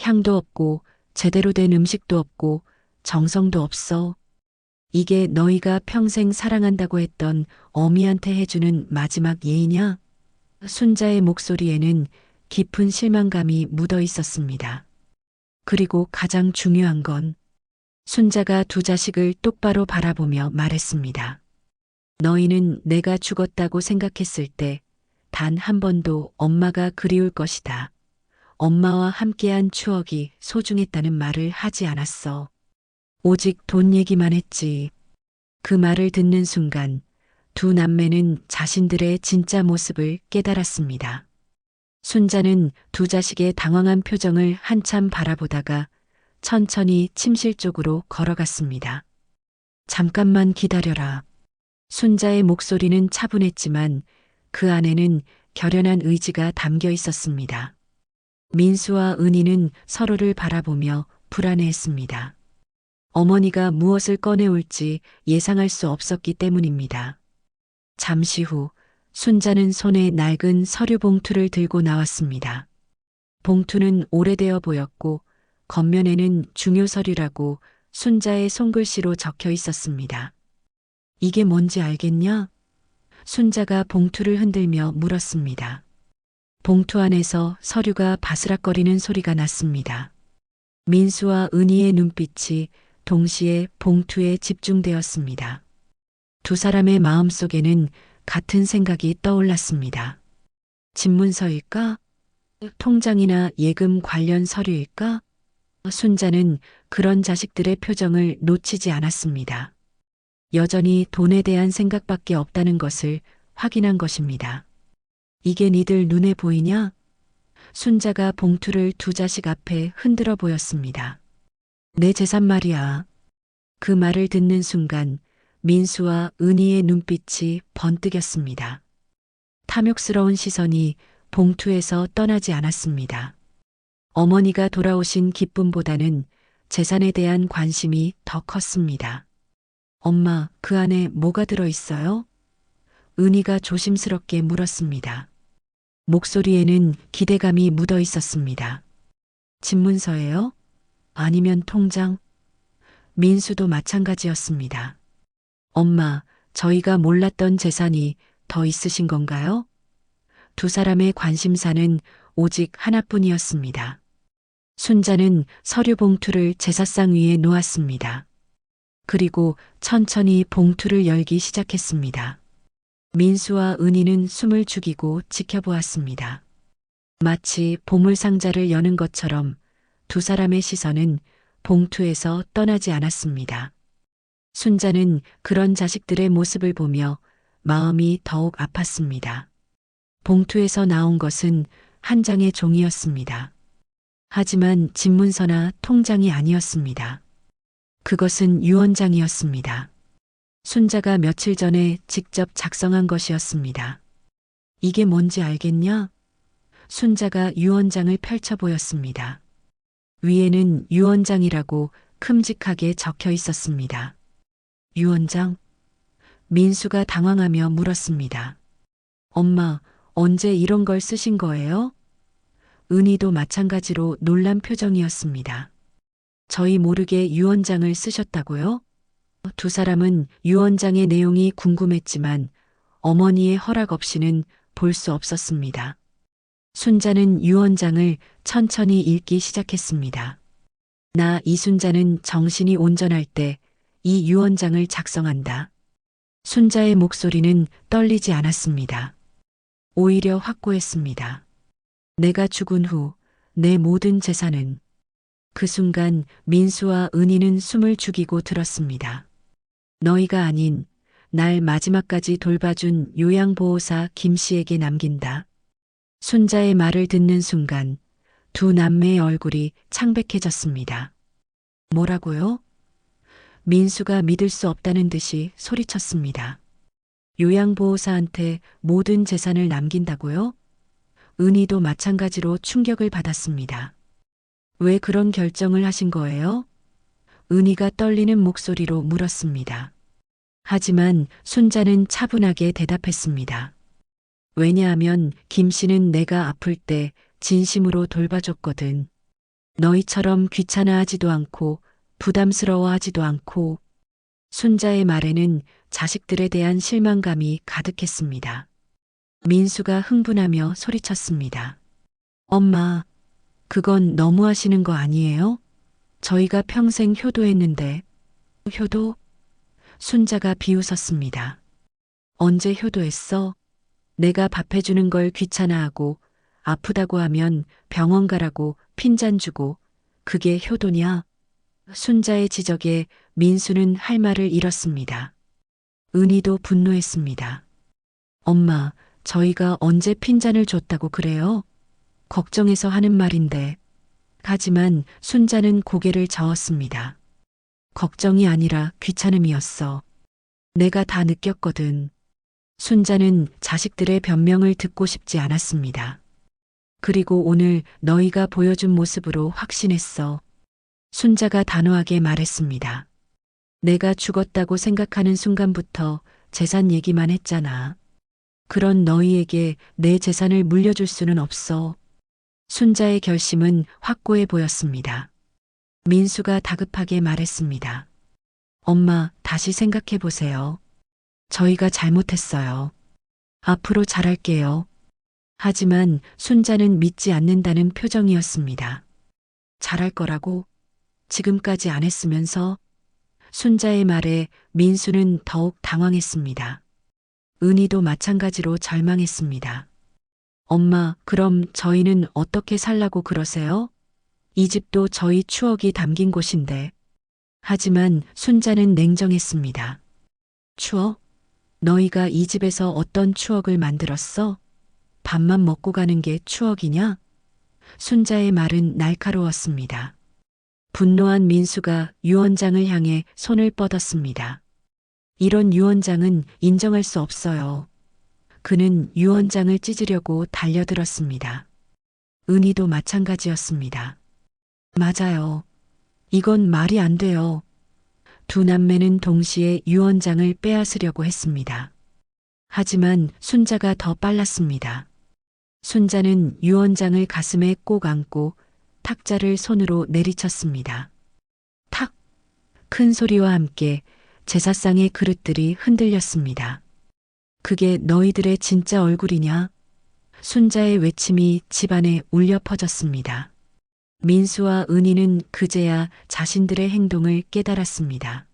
향도 없고 제대로 된 음식도 없고 정성도 없어. 이게 너희가 평생 사랑한다고 했던 어미한테 해주는 마지막 예의냐? 순자의 목소리에는 깊은 실망감이 묻어 있었습니다. 그리고 가장 중요한 건 순자가 두 자식을 똑바로 바라보며 말했습니다. 너희는 내가 죽었다고 생각했을 때 단 한 번도 엄마가 그리울 것이다. 엄마와 함께한 추억이 소중했다는 말을 하지 않았어. 오직 돈 얘기만 했지. 그 말을 듣는 순간 두 남매는 자신들의 진짜 모습을 깨달았습니다. 순자는 두 자식의 당황한 표정을 한참 바라보다가 천천히 침실 쪽으로 걸어갔습니다. 잠깐만 기다려라. 순자의 목소리는 차분했지만 그 안에는 결연한 의지가 담겨 있었습니다. 민수와 은희는 서로를 바라보며 불안해했습니다. 어머니가 무엇을 꺼내올지 예상할 수 없었기 때문입니다. 잠시 후 순자는 손에 낡은 서류 봉투를 들고 나왔습니다. 봉투는 오래되어 보였고 겉면에는 중요 서류라고 순자의 손글씨로 적혀 있었습니다. 이게 뭔지 알겠냐? 순자가 봉투를 흔들며 물었습니다. 봉투 안에서 서류가 바스락거리는 소리가 났습니다. 민수와 은희의 눈빛이 동시에 봉투에 집중되었습니다. 두 사람의 마음속에는 같은 생각이 떠올랐습니다. 집문서일까? 통장이나 예금 관련 서류일까? 순자는 그런 자식들의 표정을 놓치지 않았습니다. 여전히 돈에 대한 생각밖에 없다는 것을 확인한 것입니다. 이게 니들 눈에 보이냐? 순자가 봉투를 두 자식 앞에 흔들어 보였습니다. 내 재산 말이야. 그 말을 듣는 순간 민수와 은희의 눈빛이 번뜩였습니다. 탐욕스러운 시선이 봉투에서 떠나지 않았습니다. 어머니가 돌아오신 기쁨보다는 재산에 대한 관심이 더 컸습니다. 엄마, 그 안에 뭐가 들어있어요? 은희가 조심스럽게 물었습니다. 목소리에는 기대감이 묻어 있었습니다. 집문서예요? 아니면 통장? 민수도 마찬가지였습니다. 엄마, 저희가 몰랐던 재산이 더 있으신 건가요? 두 사람의 관심사는 오직 하나뿐이었습니다. 순자는 서류 봉투를 제사상 위에 놓았습니다. 그리고 천천히 봉투를 열기 시작했습니다. 민수와 은희는 숨을 죽이고 지켜보았습니다. 마치 보물상자를 여는 것처럼 두 사람의 시선은 봉투에서 떠나지 않았습니다. 순자는 그런 자식들의 모습을 보며 마음이 더욱 아팠습니다. 봉투에서 나온 것은 한 장의 종이었습니다. 하지만 집문서나 통장이 아니었습니다. 그것은 유언장이었습니다. 순자가 며칠 전에 직접 작성한 것이었습니다. 이게 뭔지 알겠냐? 순자가 유언장을 펼쳐 보였습니다. 위에는 유언장이라고 큼직하게 적혀 있었습니다. 유언장? 민수가 당황하며 물었습니다. 엄마, 언제 이런 걸 쓰신 거예요? 은희도 마찬가지로 놀란 표정이었습니다. 저희 모르게 유언장을 쓰셨다고요? 두 사람은 유언장의 내용이 궁금했지만 어머니의 허락 없이는 볼 수 없었습니다. 순자는 유언장을 천천히 읽기 시작했습니다. 나 이순자는 정신이 온전할 때 이 유언장을 작성한다. 순자의 목소리는 떨리지 않았습니다. 오히려 확고했습니다. 내가 죽은 후 내 모든 재산은. 그 순간 민수와 은희는 숨을 죽이고 들었습니다. 너희가 아닌 날 마지막까지 돌봐준 요양보호사 김 씨에게 남긴다. 순자의 말을 듣는 순간 두 남매의 얼굴이 창백해졌습니다. 뭐라고요? 민수가 믿을 수 없다는 듯이 소리쳤습니다. 요양보호사한테 모든 재산을 남긴다고요? 은희도 마찬가지로 충격을 받았습니다. 왜 그런 결정을 하신 거예요? 은희가 떨리는 목소리로 물었습니다. 하지만 순자는 차분하게 대답했습니다. 왜냐하면 김 씨는 내가 아플 때 진심으로 돌봐줬거든. 너희처럼 귀찮아하지도 않고 부담스러워하지도 않고. 순자의 말에는 자식들에 대한 실망감이 가득했습니다. 민수가 흥분하며 소리쳤습니다. 엄마, 그건 너무하시는 거 아니에요? 저희가 평생 효도했는데. 효도? 순자가 비웃었습니다. 언제 효도했어? 내가 밥 해주는 걸 귀찮아하고 아프다고 하면 병원 가라고 핀잔 주고 그게 효도냐? 순자의 지적에 민수는 할 말을 잃었습니다. 은희도 분노했습니다. 엄마, 저희가 언제 핀잔을 줬다고 그래요? 걱정해서 하는 말인데. 하지만 순자는 고개를 저었습니다. 걱정이 아니라 귀찮음이었어. 내가 다 느꼈거든. 순자는 자식들의 변명을 듣고 싶지 않았습니다. 그리고 오늘 너희가 보여준 모습으로 확신했어. 순자가 단호하게 말했습니다. 내가 죽었다고 생각하는 순간부터 재산 얘기만 했잖아. 그런 너희에게 내 재산을 물려줄 수는 없어. 순자의 결심은 확고해 보였습니다. 민수가 다급하게 말했습니다. 엄마, 다시 생각해 보세요. 저희가 잘못했어요. 앞으로 잘할게요. 하지만 순자는 믿지 않는다는 표정이었습니다. 잘할 거라고? 지금까지 안 했으면서? 순자의 말에 민수는 더욱 당황했습니다. 은희도 마찬가지로 절망했습니다. 엄마, 그럼 저희는 어떻게 살라고 그러세요? 이 집도 저희 추억이 담긴 곳인데. 하지만 순자는 냉정했습니다. 추억? 너희가 이 집에서 어떤 추억을 만들었어? 밥만 먹고 가는 게 추억이냐? 순자의 말은 날카로웠습니다. 분노한 민수가 유언장을 향해 손을 뻗었습니다. 이런 유언장은 인정할 수 없어요. 그는 유언장을 찢으려고 달려들었습니다. 은희도 마찬가지였습니다. 맞아요. 이건 말이 안 돼요. 두 남매는 동시에 유언장을 빼앗으려고 했습니다. 하지만 순자가 더 빨랐습니다. 순자는 유언장을 가슴에 꼭 안고 탁자를 손으로 내리쳤습니다. 탁! 큰 소리와 함께 제사상의 그릇들이 흔들렸습니다. 그게 너희들의 진짜 얼굴이냐? 순자의 외침이 집안에 울려 퍼졌습니다. 민수와 은희는 그제야 자신들의 행동을 깨달았습니다.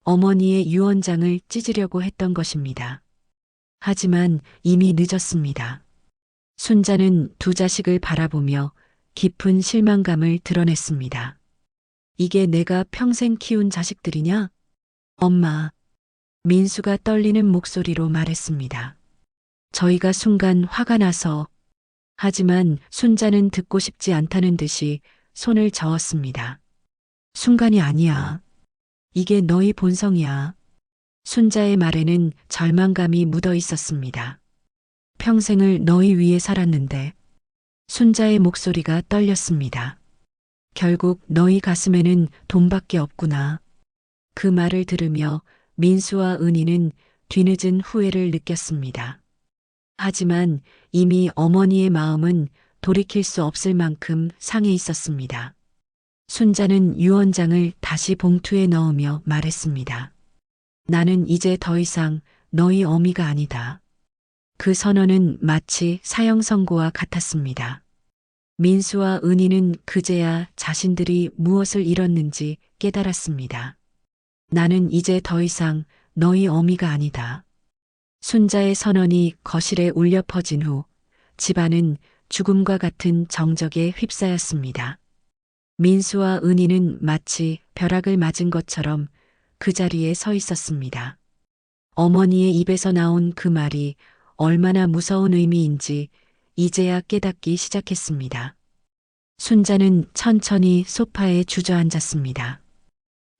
어머니의 유언장을 찢으려고 했던 것입니다. 하지만 이미 늦었습니다. 순자는 두 자식을 바라보며 깊은 실망감을 드러냈습니다. 이게 내가 평생 키운 자식들이냐? 엄마. 민수가 떨리는 목소리로 말했습니다. 저희가 순간 화가 나서. 하지만 순자는 듣고 싶지 않다는 듯이 손을 저었습니다. 순간이 아니야. 이게 너희 본성이야. 순자의 말에는 절망감이 묻어 있었습니다. 평생을 너희 위해 살았는데. 순자의 목소리가 떨렸습니다. 결국 너희 가슴에는 돈밖에 없구나. 그 말을 들으며 민수와 은희는 뒤늦은 후회를 느꼈습니다. 하지만 이미 어머니의 마음은 돌이킬 수 없을 만큼 상해 있었습니다. 순자는 유언장을 다시 봉투에 넣으며 말했습니다. 나는 이제 더 이상 너희 어미가 아니다. 그 선언은 마치 사형 선고와 같았습니다. 민수와 은희는 그제야 자신들이 무엇을 잃었는지 깨달았습니다. 나는 이제 더 이상 너희 어미가 아니다. 순자의 선언이 거실에 울려 퍼진 후 집안은 죽음과 같은 정적에 휩싸였습니다. 민수와 은희는 마치 벼락을 맞은 것처럼 그 자리에 서 있었습니다. 어머니의 입에서 나온 그 말이 얼마나 무서운 의미인지 이제야 깨닫기 시작했습니다. 순자는 천천히 소파에 주저앉았습니다.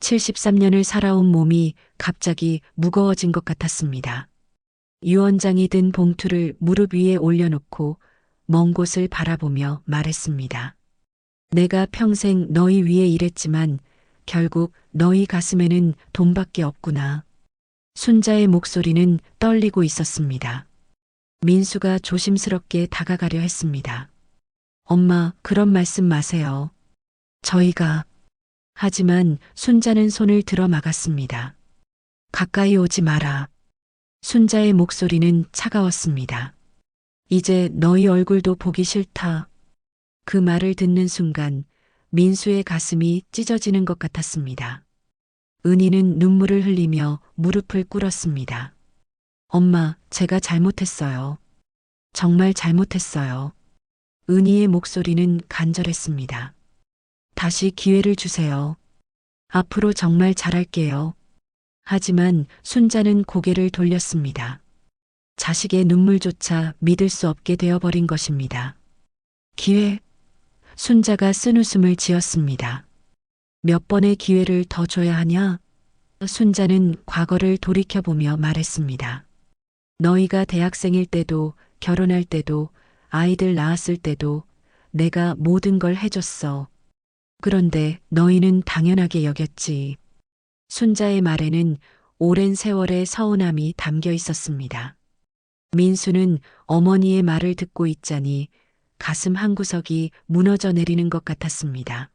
73년을 살아온 몸이 갑자기 무거워진 것 같았습니다. 유언장이 든 봉투를 무릎 위에 올려놓고 먼 곳을 바라보며 말했습니다. 내가 평생 너희 위해 일했지만 결국 너희 가슴에는 돈밖에 없구나. 순자의 목소리는 떨리고 있었습니다. 민수가 조심스럽게 다가가려 했습니다. 엄마, 그런 말씀 마세요. 저희가. 하지만 순자는 손을 들어 막았습니다. 가까이 오지 마라. 순자의 목소리는 차가웠습니다. 이제 너희 얼굴도 보기 싫다. 그 말을 듣는 순간 민수의 가슴이 찢어지는 것 같았습니다. 은희는 눈물을 흘리며 무릎을 꿇었습니다. 엄마, 제가 잘못했어요. 정말 잘못했어요. 은희의 목소리는 간절했습니다. 다시 기회를 주세요. 앞으로 정말 잘할게요. 하지만 순자는 고개를 돌렸습니다. 자식의 눈물조차 믿을 수 없게 되어버린 것입니다. 기회? 순자가 쓴웃음을 지었습니다. 몇 번의 기회를 더 줘야 하냐? 순자는 과거를 돌이켜보며 말했습니다. 너희가 대학생일 때도 결혼할 때도 아이들 낳았을 때도 내가 모든 걸 해줬어. 그런데 너희는 당연하게 여겼지. 순자의 말에는 오랜 세월의 서운함이 담겨 있었습니다. 민수는 어머니의 말을 듣고 있자니 가슴 한구석이 무너져 내리는 것 같았습니다.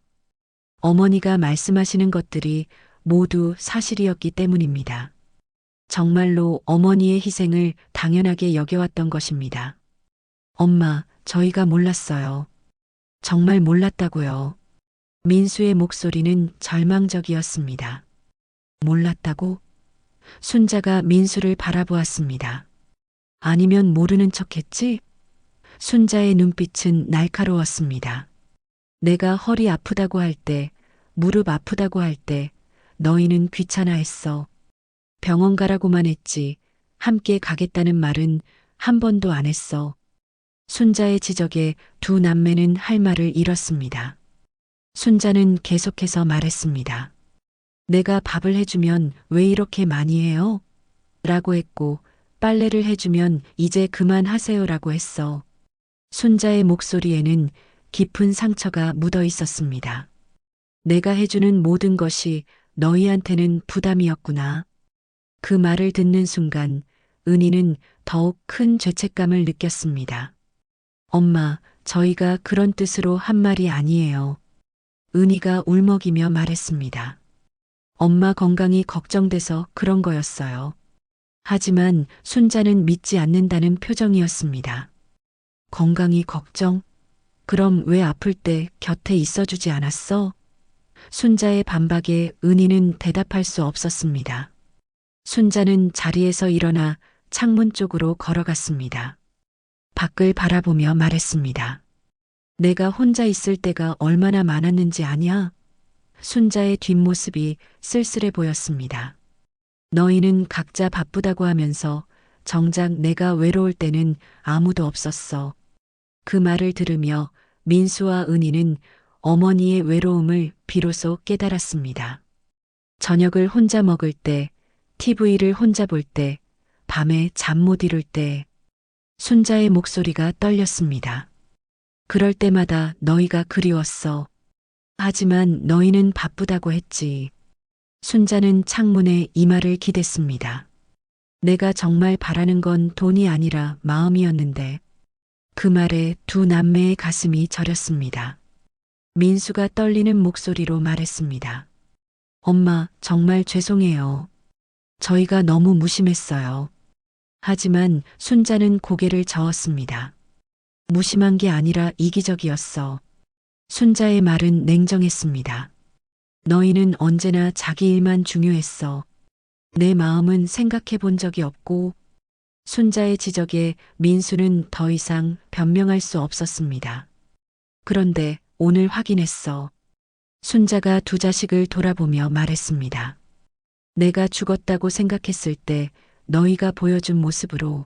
어머니가 말씀하시는 것들이 모두 사실이었기 때문입니다. 정말로 어머니의 희생을 당연하게 여겨왔던 것입니다. 엄마, 저희가 몰랐어요. 정말 몰랐다고요. 민수의 목소리는 절망적이었습니다. 몰랐다고? 순자가 민수를 바라보았습니다. 아니면 모르는 척했지? 순자의 눈빛은 날카로웠습니다. 내가 허리 아프다고 할 때, 무릎 아프다고 할 때 너희는 귀찮아했어. 병원 가라고만 했지 함께 가겠다는 말은 한 번도 안 했어. 순자의 지적에 두 남매는 할 말을 잃었습니다. 순자는 계속해서 말했습니다. 내가 밥을 해주면 왜 이렇게 많이 해요? 라고 했고 빨래를 해주면 이제 그만하세요 라고 했어. 순자의 목소리에는 깊은 상처가 묻어 있었습니다. 내가 해주는 모든 것이 너희한테는 부담이었구나. 그 말을 듣는 순간 은희는 더욱 큰 죄책감을 느꼈습니다. 엄마, 저희가 그런 뜻으로 한 말이 아니에요. 은희가 울먹이며 말했습니다. 엄마 건강이 걱정돼서 그런 거였어요. 하지만 순자는 믿지 않는다는 표정이었습니다. 건강이 걱정? 그럼 왜 아플 때 곁에 있어주지 않았어? 순자의 반박에 은희는 대답할 수 없었습니다. 순자는 자리에서 일어나 창문 쪽으로 걸어갔습니다. 밖을 바라보며 말했습니다. 내가 혼자 있을 때가 얼마나 많았는지 아냐? 순자의 뒷모습이 쓸쓸해 보였습니다. 너희는 각자 바쁘다고 하면서 정작 내가 외로울 때는 아무도 없었어. 그 말을 들으며 민수와 은희는 어머니의 외로움을 비로소 깨달았습니다. 저녁을 혼자 먹을 때, TV를 혼자 볼 때, 밤에 잠 못 이룰 때, 순자의 목소리가 떨렸습니다. 그럴 때마다 너희가 그리웠어. 하지만 너희는 바쁘다고 했지. 순자는 창문에 이마를 기댔습니다. 내가 정말 바라는 건 돈이 아니라 마음이었는데 그 말에 두 남매의 가슴이 저렸습니다. 민수가 떨리는 목소리로 말했습니다. 엄마, 정말 죄송해요. 저희가 너무 무심했어요. 하지만 순자는 고개를 저었습니다. 무심한 게 아니라 이기적이었어. 순자의 말은 냉정했습니다. 너희는 언제나 자기 일만 중요했어. 내 마음은 생각해 본 적이 없고 순자의 지적에 민수는 더 이상 변명할 수 없었습니다. 그런데 오늘 확인했어. 순자가 두 자식을 돌아보며 말했습니다. 내가 죽었다고 생각했을 때 너희가 보여준 모습으로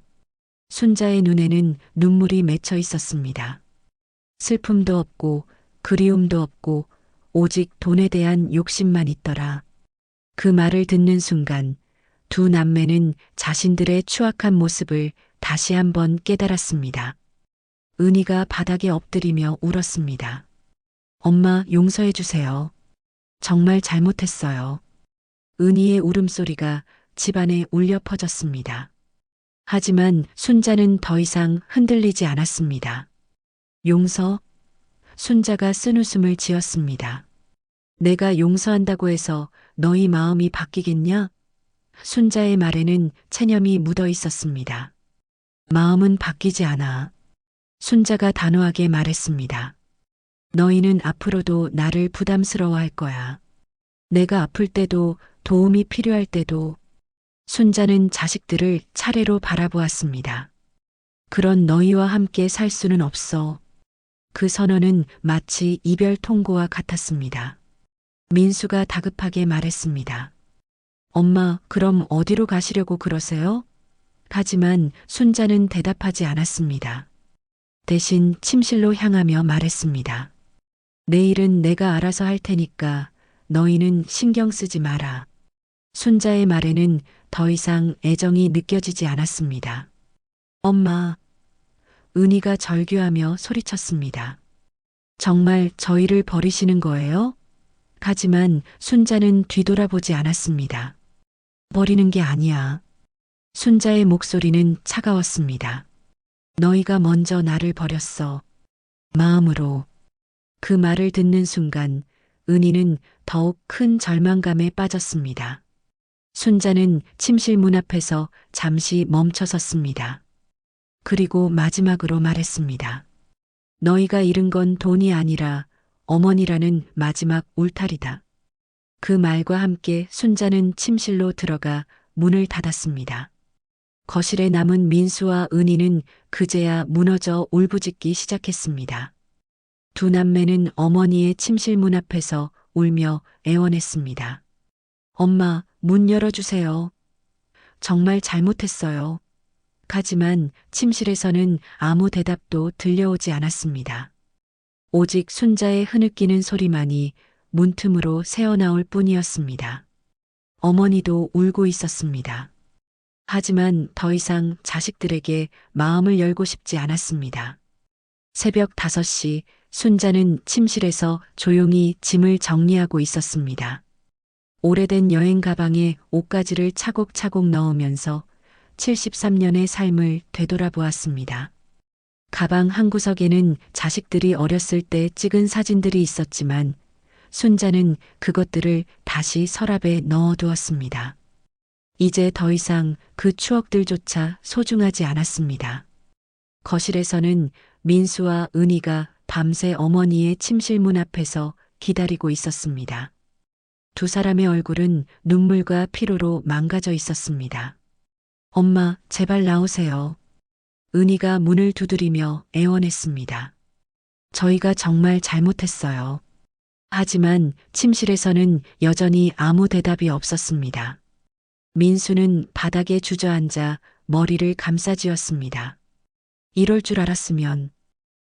순자의 눈에는 눈물이 맺혀 있었습니다. 슬픔도 없고 그리움도 없고 오직 돈에 대한 욕심만 있더라. 그 말을 듣는 순간 두 남매는 자신들의 추악한 모습을 다시 한번 깨달았습니다. 은희가 바닥에 엎드리며 울었습니다. 엄마, 용서해 주세요. 정말 잘못했어요. 은희의 울음소리가 집안에 울려 퍼졌습니다. 하지만 순자는 더 이상 흔들리지 않았습니다. 용서? 순자가 쓴웃음을 지었습니다. 내가 용서한다고 해서 너희 마음이 바뀌겠냐? 순자의 말에는 체념이 묻어 있었습니다. 마음은 바뀌지 않아. 순자가 단호하게 말했습니다. 너희는 앞으로도 나를 부담스러워할 거야. 내가 아플 때도 도움이 필요할 때도. 순자는 자식들을 차례로 바라보았습니다. 그런 너희와 함께 살 수는 없어. 그 선언은 마치 이별 통보와 같았습니다. 민수가 다급하게 말했습니다. 엄마, 그럼 어디로 가시려고 그러세요? 하지만 순자는 대답하지 않았습니다. 대신 침실로 향하며 말했습니다. 내일은 내가 알아서 할 테니까 너희는 신경 쓰지 마라. 순자의 말에는 더 이상 애정이 느껴지지 않았습니다. 엄마, 은희가 절규하며 소리쳤습니다. 정말 저희를 버리시는 거예요? 하지만 순자는 뒤돌아보지 않았습니다. 버리는 게 아니야. 순자의 목소리는 차가웠습니다. 너희가 먼저 나를 버렸어. 마음으로. 그 말을 듣는 순간 은희는 더욱 큰 절망감에 빠졌습니다. 순자는 침실 문 앞에서 잠시 멈춰 섰습니다. 그리고 마지막으로 말했습니다. 너희가 잃은 건 돈이 아니라 어머니라는 마지막 울타리다. 그 말과 함께 순자는 침실로 들어가 문을 닫았습니다. 거실에 남은 민수와 은희는 그제야 무너져 울부짖기 시작했습니다. 두 남매는 어머니의 침실 문 앞에서 울며 애원했습니다. 엄마, 문 열어주세요. 정말 잘못했어요. 하지만 침실에서는 아무 대답도 들려오지 않았습니다. 오직 순자의 흐느끼는 소리만이 문틈으로 새어나올 뿐이었습니다. 어머니도 울고 있었습니다. 하지만 더 이상 자식들에게 마음을 열고 싶지 않았습니다. 새벽 5시 순자는 침실에서 조용히 짐을 정리하고 있었습니다. 오래된 여행 가방에 옷가지를 차곡차곡 넣으면서 73년의 삶을 되돌아보았습니다. 가방 한 구석에는 자식들이 어렸을 때 찍은 사진들이 있었지만 순자는 그것들을 다시 서랍에 넣어두었습니다. 이제 더 이상 그 추억들조차 소중하지 않았습니다. 거실에서는 민수와 은희가 밤새 어머니의 침실 문 앞에서 기다리고 있었습니다. 두 사람의 얼굴은 눈물과 피로로 망가져 있었습니다. 엄마, 제발 나오세요. 은희가 문을 두드리며 애원했습니다. 저희가 정말 잘못했어요. 하지만 침실에서는 여전히 아무 대답이 없었습니다. 민수는 바닥에 주저앉아 머리를 감싸쥐었습니다. 이럴 줄 알았으면.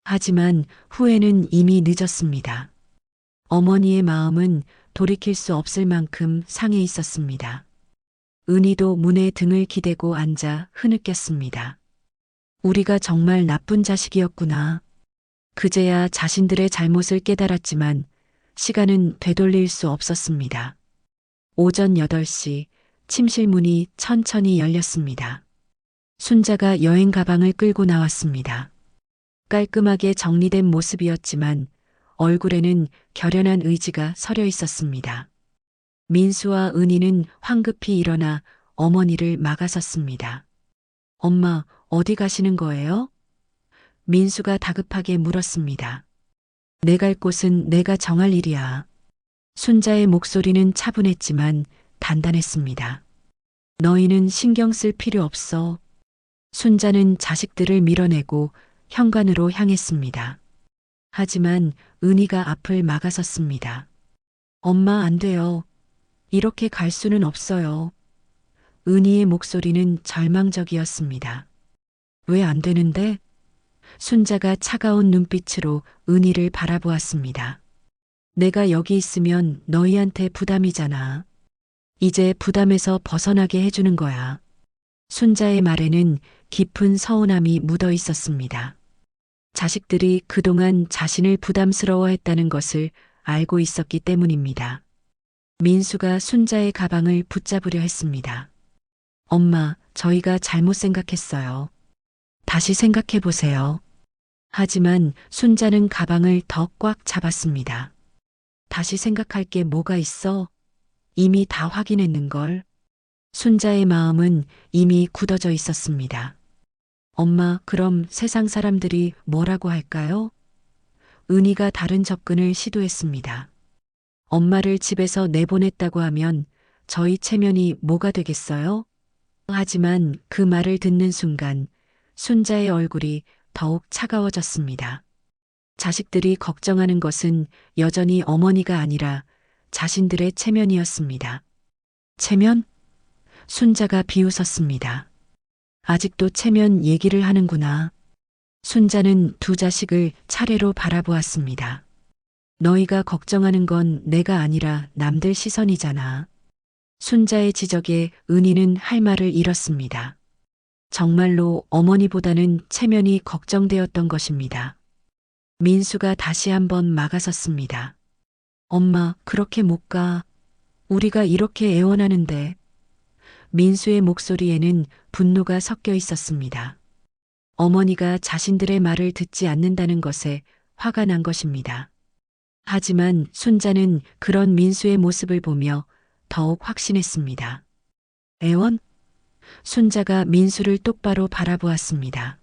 하지만 후회는 이미 늦었습니다. 어머니의 마음은 돌이킬 수 없을 만큼 상해 있었습니다. 은희도 문에 등을 기대고 앉아 흐느꼈습니다. 우리가 정말 나쁜 자식이었구나. 그제야 자신들의 잘못을 깨달았지만 시간은 되돌릴 수 없었습니다. 오전 8시 침실 문이 천천히 열렸습니다. 순자가 여행 가방을 끌고 나왔습니다. 깔끔하게 정리된 모습이었지만 얼굴에는 결연한 의지가 서려 있었습니다. 민수와 은희는 황급히 일어나 어머니를 막아섰습니다. 엄마, 어디 가시는 거예요? 민수가 다급하게 물었습니다. 내 갈 곳은 내가 정할 일이야. 순자의 목소리는 차분했지만 단단했습니다. 너희는 신경 쓸 필요 없어. 순자는 자식들을 밀어내고 현관으로 향했습니다. 하지만 은희가 앞을 막아섰습니다. 엄마, 안 돼요. 이렇게 갈 수는 없어요. 은희의 목소리는 절망적이었습니다. 왜 안 되는데? 순자가 차가운 눈빛으로 은희를 바라보았습니다. 내가 여기 있으면 너희한테 부담이잖아. 이제 부담에서 벗어나게 해주는 거야. 순자의 말에는 깊은 서운함이 묻어 있었습니다. 자식들이 그동안 자신을 부담스러워했다는 것을 알고 있었기 때문입니다. 민수가 순자의 가방을 붙잡으려 했습니다. 엄마, 저희가 잘못 생각했어요. 다시 생각해 보세요. 하지만 순자는 가방을 더 꽉 잡았습니다. 다시 생각할 게 뭐가 있어? 이미 다 확인했는걸. 순자의 마음은 이미 굳어져 있었습니다. 엄마, 그럼 세상 사람들이 뭐라고 할까요? 은희가 다른 접근을 시도했습니다. 엄마를 집에서 내보냈다고 하면 저희 체면이 뭐가 되겠어요? 하지만 그 말을 듣는 순간 순자의 얼굴이 더욱 차가워졌습니다. 자식들이 걱정하는 것은 여전히 어머니가 아니라 자신들의 체면이었습니다. 체면? 순자가 비웃었습니다. 아직도 체면 얘기를 하는구나. 순자는 두 자식을 차례로 바라보았습니다. 너희가 걱정하는 건 내가 아니라 남들 시선이잖아. 순자의 지적에 은희는 할 말을 잃었습니다. 정말로 어머니보다는 체면이 걱정되었던 것입니다. 민수가 다시 한번 막아섰습니다. 엄마, 그렇게 못 가. 우리가 이렇게 애원하는데. 민수의 목소리에는 분노가 섞여 있었습니다. 어머니가 자신들의 말을 듣지 않는다는 것에 화가 난 것입니다. 하지만 순자는 그런 민수의 모습을 보며 더욱 확신했습니다. 애원? 순자가 민수를 똑바로 바라보았습니다.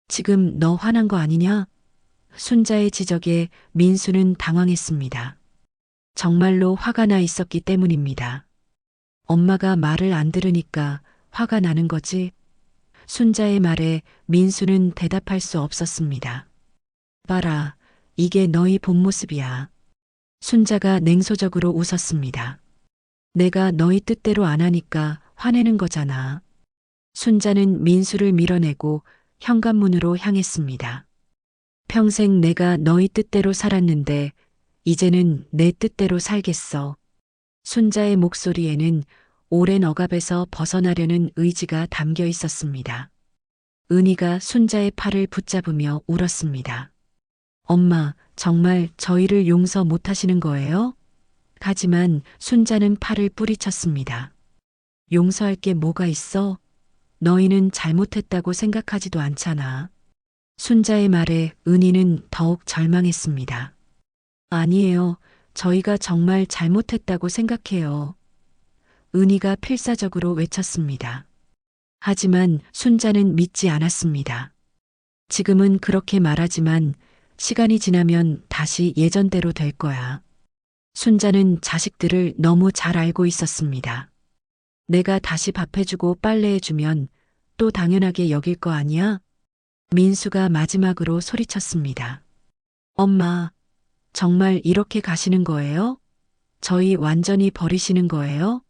지금 너 화난 거 아니냐? 순자의 지적에 민수는 당황했습니다. 정말로 화가 나 있었기 때문입니다. 엄마가 말을 안 들으니까 화가 나는 거지. 순자의 말에 민수는 대답할 수 없었습니다. 봐라, 이게 너희 본 모습이야. 순자가 냉소적으로 웃었습니다. 내가 너희 뜻대로 안 하니까 화내는 거잖아. 순자는 민수를 밀어내고 현관문으로 향했습니다. 평생 내가 너희 뜻대로 살았는데 이제는 내 뜻대로 살겠어. 순자의 목소리에는 오랜 억압에서 벗어나려는 의지가 담겨 있었습니다. 은희가 순자의 팔을 붙잡으며 울었습니다. 엄마, 정말 저희를 용서 못 하시는 거예요? 하지만 순자는 팔을 뿌리쳤습니다. 용서할 게 뭐가 있어? 너희는 잘못했다고 생각하지도 않잖아. 순자의 말에 은희는 더욱 절망했습니다. 아니에요. 저희가 정말 잘못했다고 생각해요. 은희가 필사적으로 외쳤습니다. 하지만 순자는 믿지 않았습니다. 지금은 그렇게 말하지만 시간이 지나면 다시 예전대로 될 거야. 순자는 자식들을 너무 잘 알고 있었습니다. 내가 다시 밥해주고 빨래해주면 또 당연하게 여길 거 아니야? 민수가 마지막으로 소리쳤습니다. 엄마, 정말 이렇게 가시는 거예요? 저희 완전히 버리시는 거예요?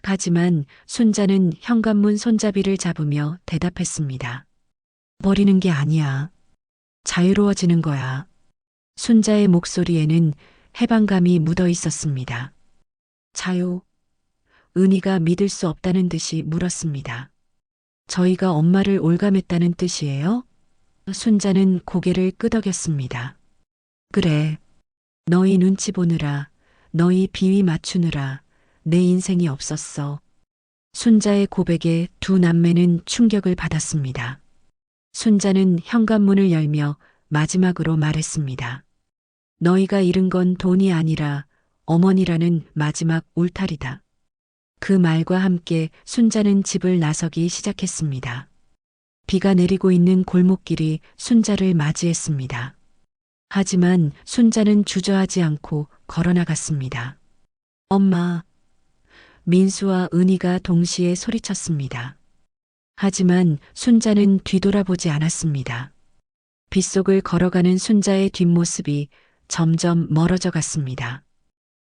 하지만 순자는 현관문 손잡이를 잡으며 대답했습니다. 버리는 게 아니야. 자유로워지는 거야. 순자의 목소리에는 해방감이 묻어 있었습니다. 자유. 은희가 믿을 수 없다는 듯이 물었습니다. 저희가 엄마를 올감했다는 뜻이에요? 순자는 고개를 끄덕였습니다. 그래. 너희 눈치 보느라, 너희 비위 맞추느라 내 인생이 없었어. 순자의 고백에 두 남매는 충격을 받았습니다. 순자는 현관문을 열며 마지막으로 말했습니다. 너희가 잃은 건 돈이 아니라 어머니라는 마지막 울타리다. 그 말과 함께 순자는 집을 나서기 시작했습니다. 비가 내리고 있는 골목길이 순자를 맞이했습니다. 하지만 순자는 주저하지 않고 걸어나갔습니다. 엄마. 민수와 은희가 동시에 소리쳤습니다. 하지만 순자는 뒤돌아보지 않았습니다. 빗속을 걸어가는 순자의 뒷모습이 점점 멀어져 갔습니다.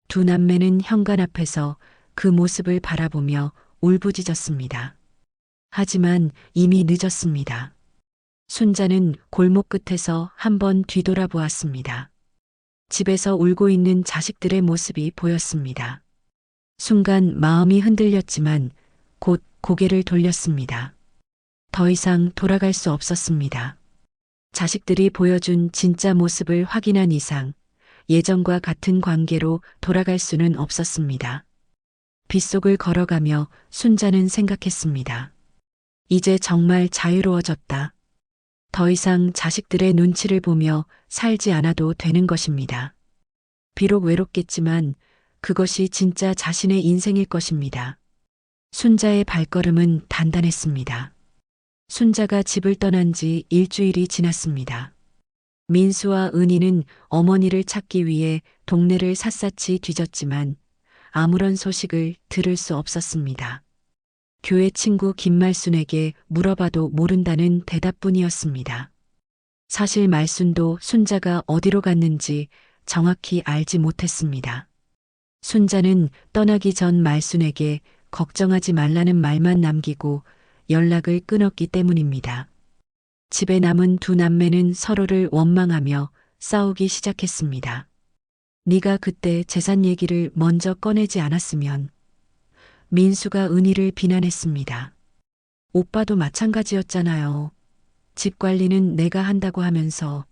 두 남매는 현관 앞에서 그 모습을 바라보며 울부짖었습니다. 하지만 이미 늦었습니다. 순자는 골목 끝에서 한번 뒤돌아보았습니다. 집에서 울고 있는 자식들의 모습이 보였습니다. 순간 마음이 흔들렸지만 곧 고개를 돌렸습니다. 더 이상 돌아갈 수 없었습니다. 자식들이 보여준 진짜 모습을 확인한 이상 예전과 같은 관계로 돌아갈 수는 없었습니다. 빗속을 걸어가며 순자는 생각했습니다. 이제 정말 자유로워졌다. 더 이상 자식들의 눈치를 보며 살지 않아도 되는 것입니다. 비록 외롭겠지만 그것이 진짜 자신의 인생일 것입니다. 순자의 발걸음은 단단했습니다. 순자가 집을 떠난 지 일주일이 지났습니다. 민수와 은희는 어머니를 찾기 위해 동네를 샅샅이 뒤졌지만 아무런 소식을 들을 수 없었습니다. 교회 친구 김말순에게 물어봐도 모른다는 대답뿐이었습니다. 사실 말순도 순자가 어디로 갔는지 정확히 알지 못했습니다. 순자는 떠나기 전 말순에게 걱정하지 말라는 말만 남기고 연락을 끊었기 때문입니다. 집에 남은 두 남매는 서로를 원망하며 싸우기 시작했습니다. 네가 그때 재산 얘기를 먼저 꺼내지 않았으면. 민수가 은희를 비난했습니다. 오빠도 마찬가지였잖아요. 집 관리는 내가 한다고 하면서.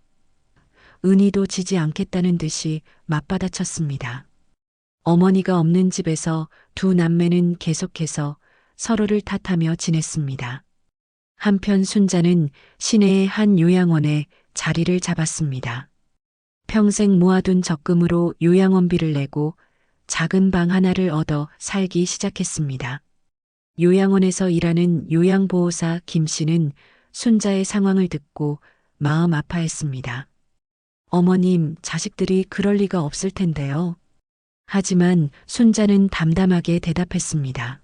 은희도 지지 않겠다는 듯이 맞받아쳤습니다. 어머니가 없는 집에서 두 남매는 계속해서 서로를 탓하며 지냈습니다. 한편 순자는 시내의 한 요양원에 자리를 잡았습니다. 평생 모아둔 적금으로 요양원비를 내고 작은 방 하나를 얻어 살기 시작했습니다. 요양원에서 일하는 요양보호사 김 씨는 순자의 상황을 듣고 마음 아파했습니다. 어머님, 자식들이 그럴 리가 없을 텐데요. 하지만 순자는 담담하게 대답했습니다.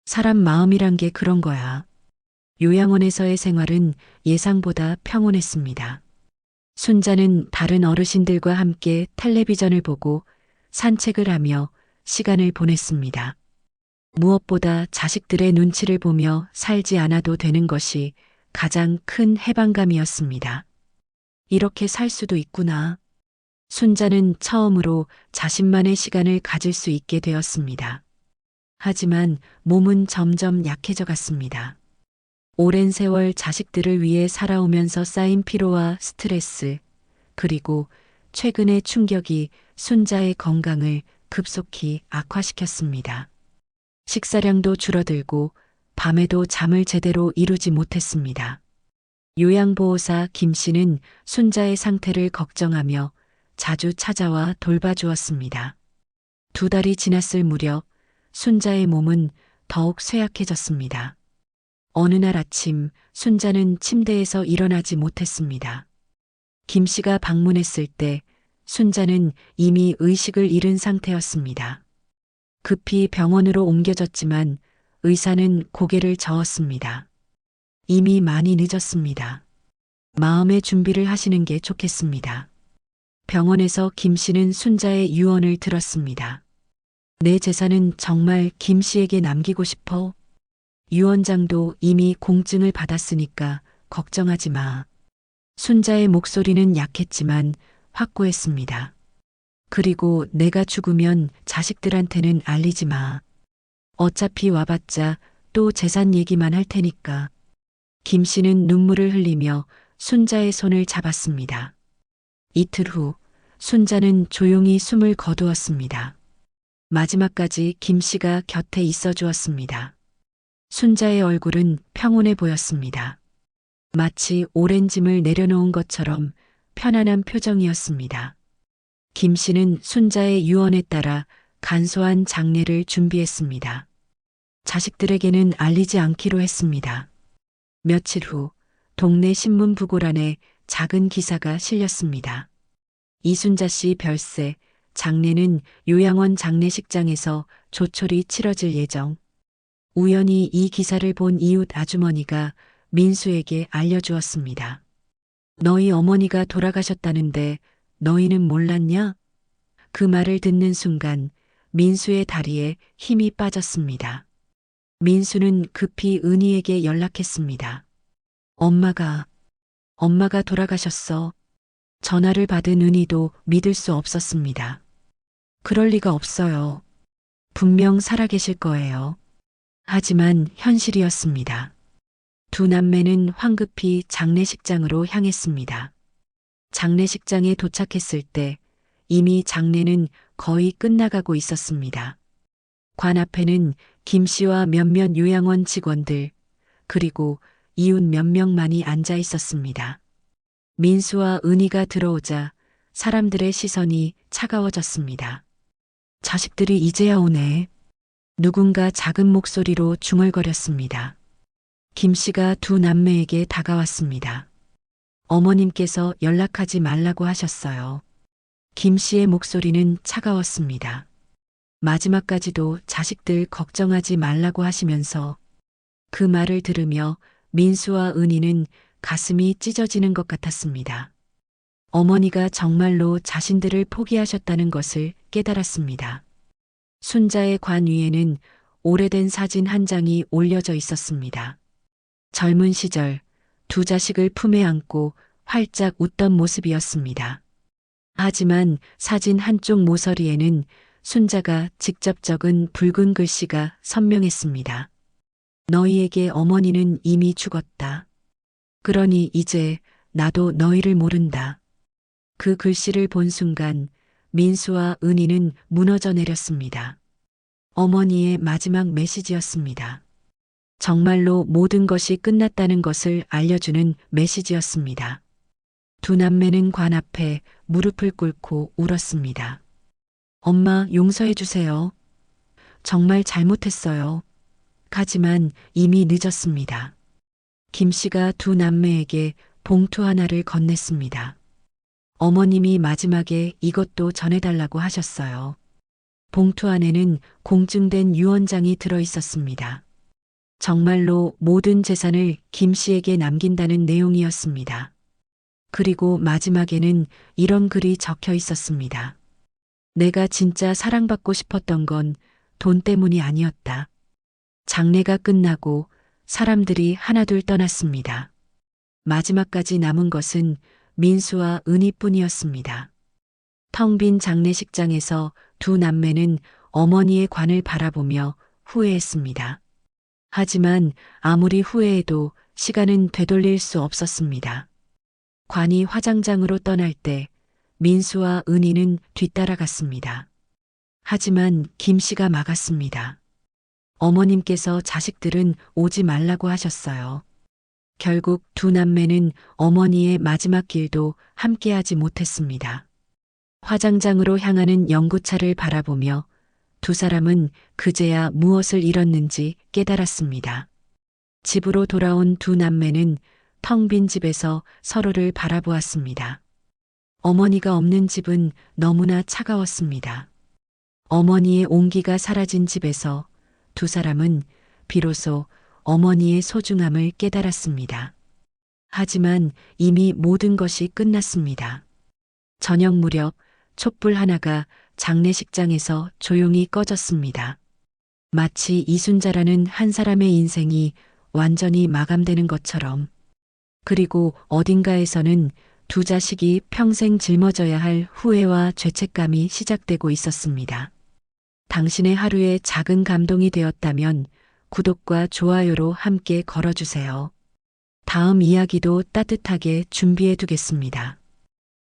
사람 마음이란 게 그런 거야. 요양원에서의 생활은 예상보다 평온했습니다. 순자는 다른 어르신들과 함께 텔레비전을 보고 산책을 하며 시간을 보냈습니다. 무엇보다 자식들의 눈치를 보며 살지 않아도 되는 것이 가장 큰 해방감이었습니다. 이렇게 살 수도 있구나. 순자는 처음으로 자신만의 시간을 가질 수 있게 되었습니다. 하지만 몸은 점점 약해져 갔습니다. 오랜 세월 자식들을 위해 살아오면서 쌓인 피로와 스트레스, 그리고 최근의 충격이 순자의 건강을 급속히 악화시켰습니다. 식사량도 줄어들고 밤에도 잠을 제대로 이루지 못했습니다. 요양보호사 김 씨는 순자의 상태를 걱정하며 자주 찾아와 돌봐주었습니다. 2달이 지났을 무렵 순자의 몸은 더욱 쇠약해졌습니다. 어느 날 아침 순자는 침대에서 일어나지 못했습니다. 김 씨가 방문했을 때 순자는 이미 의식을 잃은 상태였습니다. 급히 병원으로 옮겨졌지만 의사는 고개를 저었습니다. 이미 많이 늦었습니다. 마음의 준비를 하시는 게 좋겠습니다. 병원에서 김 씨는 순자의 유언을 들었습니다. 내 재산은 정말 김 씨에게 남기고 싶어. 유언장도 이미 공증을 받았으니까 걱정하지 마. 순자의 목소리는 약했지만 확고했습니다. 그리고 내가 죽으면 자식들한테는 알리지 마. 어차피 와봤자 또 재산 얘기만 할 테니까. 김 씨는 눈물을 흘리며 순자의 손을 잡았습니다. 이틀 후 순자는 조용히 숨을 거두었습니다. 마지막까지 김 씨가 곁에 있어 주었습니다. 순자의 얼굴은 평온해 보였습니다. 마치 오랜 짐을 내려놓은 것처럼 편안한 표정이었습니다. 김 씨는 순자의 유언에 따라 간소한 장례를 준비했습니다. 자식들에게는 알리지 않기로 했습니다. 며칠 후 동네 신문 부고란에 작은 기사가 실렸습니다. 이순자 씨 별세, 장례는 요양원 장례식장에서 조촐히 치러질 예정. 우연히 이 기사를 본 이웃 아주머니가 민수에게 알려주었습니다. 너희 어머니가 돌아가셨다는데 너희는 몰랐냐? 그 말을 듣는 순간 민수의 다리에 힘이 빠졌습니다. 민수는 급히 은희에게 연락했습니다. 엄마가 돌아가셨어. 전화를 받은 은희도 믿을 수 없었습니다. 그럴 리가 없어요. 분명 살아계실 거예요. 하지만 현실이었습니다. 2 남매는 황급히 장례식장으로 향했습니다. 장례식장에 도착했을 때 이미 장례는 거의 끝나가고 있었습니다. 관 앞에는 김 씨와 몇몇 요양원 직원들, 그리고 이웃 몇 명만이 앉아 있었습니다. 민수와 은희가 들어오자 사람들의 시선이 차가워졌습니다. 자식들이 이제야 오네. 누군가 작은 목소리로 중얼거렸습니다. 김 씨가 2 남매에게 다가왔습니다. 어머님께서 연락하지 말라고 하셨어요. 김 씨의 목소리는 차가웠습니다. 마지막까지도 자식들 걱정하지 말라고 하시면서 그 말을 들으며 민수와 은희는 가슴이 찢어지는 것 같았습니다. 어머니가 정말로 자신들을 포기하셨다는 것을 깨달았습니다. 순자의 관 위에는 오래된 사진 한 장이 올려져 있었습니다. 젊은 시절 2 자식을 품에 안고 활짝 웃던 모습이었습니다. 하지만 사진 한쪽 모서리에는 순자가 직접 적은 붉은 글씨가 선명했습니다. 너희에게 어머니는 이미 죽었다. 그러니 이제 나도 너희를 모른다. 그 글씨를 본 순간 민수와 은희는 무너져 내렸습니다. 어머니의 마지막 메시지였습니다. 정말로 모든 것이 끝났다는 것을 알려주는 메시지였습니다. 2 남매는 관 앞에 무릎을 꿇고 울었습니다. 엄마, 용서해 주세요. 정말 잘못했어요. 하지만 이미 늦었습니다. 김 씨가 2 남매에게 봉투 하나를 건넸습니다. 어머님이 마지막에 이것도 전해달라고 하셨어요. 봉투 안에는 공증된 유언장이 들어 있었습니다. 정말로 모든 재산을 김 씨에게 남긴다는 내용이었습니다. 그리고 마지막에는 이런 글이 적혀 있었습니다. 내가 진짜 사랑받고 싶었던 건 돈 때문이 아니었다. 장례가 끝나고 사람들이 하나둘 떠났습니다. 마지막까지 남은 것은 민수와 은희뿐이었습니다. 텅 빈 장례식장에서 2 남매는 어머니의 관을 바라보며 후회했습니다. 하지만 아무리 후회해도 시간은 되돌릴 수 없었습니다. 관이 화장장으로 떠날 때 민수와 은희는 뒤따라갔습니다. 하지만 김 씨가 막았습니다. 어머님께서 자식들은 오지 말라고 하셨어요. 결국 두 남매는 어머니의 마지막 길도 함께하지 못했습니다. 화장장으로 향하는 연구차를 바라보며 두 사람은 그제야 무엇을 잃었는지 깨달았습니다. 집으로 돌아온 두 남매는 텅 빈 집에서 서로를 바라보았습니다. 어머니가 없는 집은 너무나 차가웠습니다. 어머니의 온기가 사라진 집에서 두 사람은 비로소 어머니의 소중함을 깨달았습니다. 하지만 이미 모든 것이 끝났습니다. 저녁 무렵 촛불 하나가 장례식장에서 조용히 꺼졌습니다. 마치 이순자라는 한 사람의 인생이 완전히 마감되는 것처럼. 그리고 어딘가에서는 두 자식이 평생 짊어져야 할 후회와 죄책감이 시작되고 있었습니다. 당신의 하루에 작은 감동이 되었다면 구독과 좋아요로 함께 걸어주세요. 다음 이야기도 따뜻하게 준비해 두겠습니다.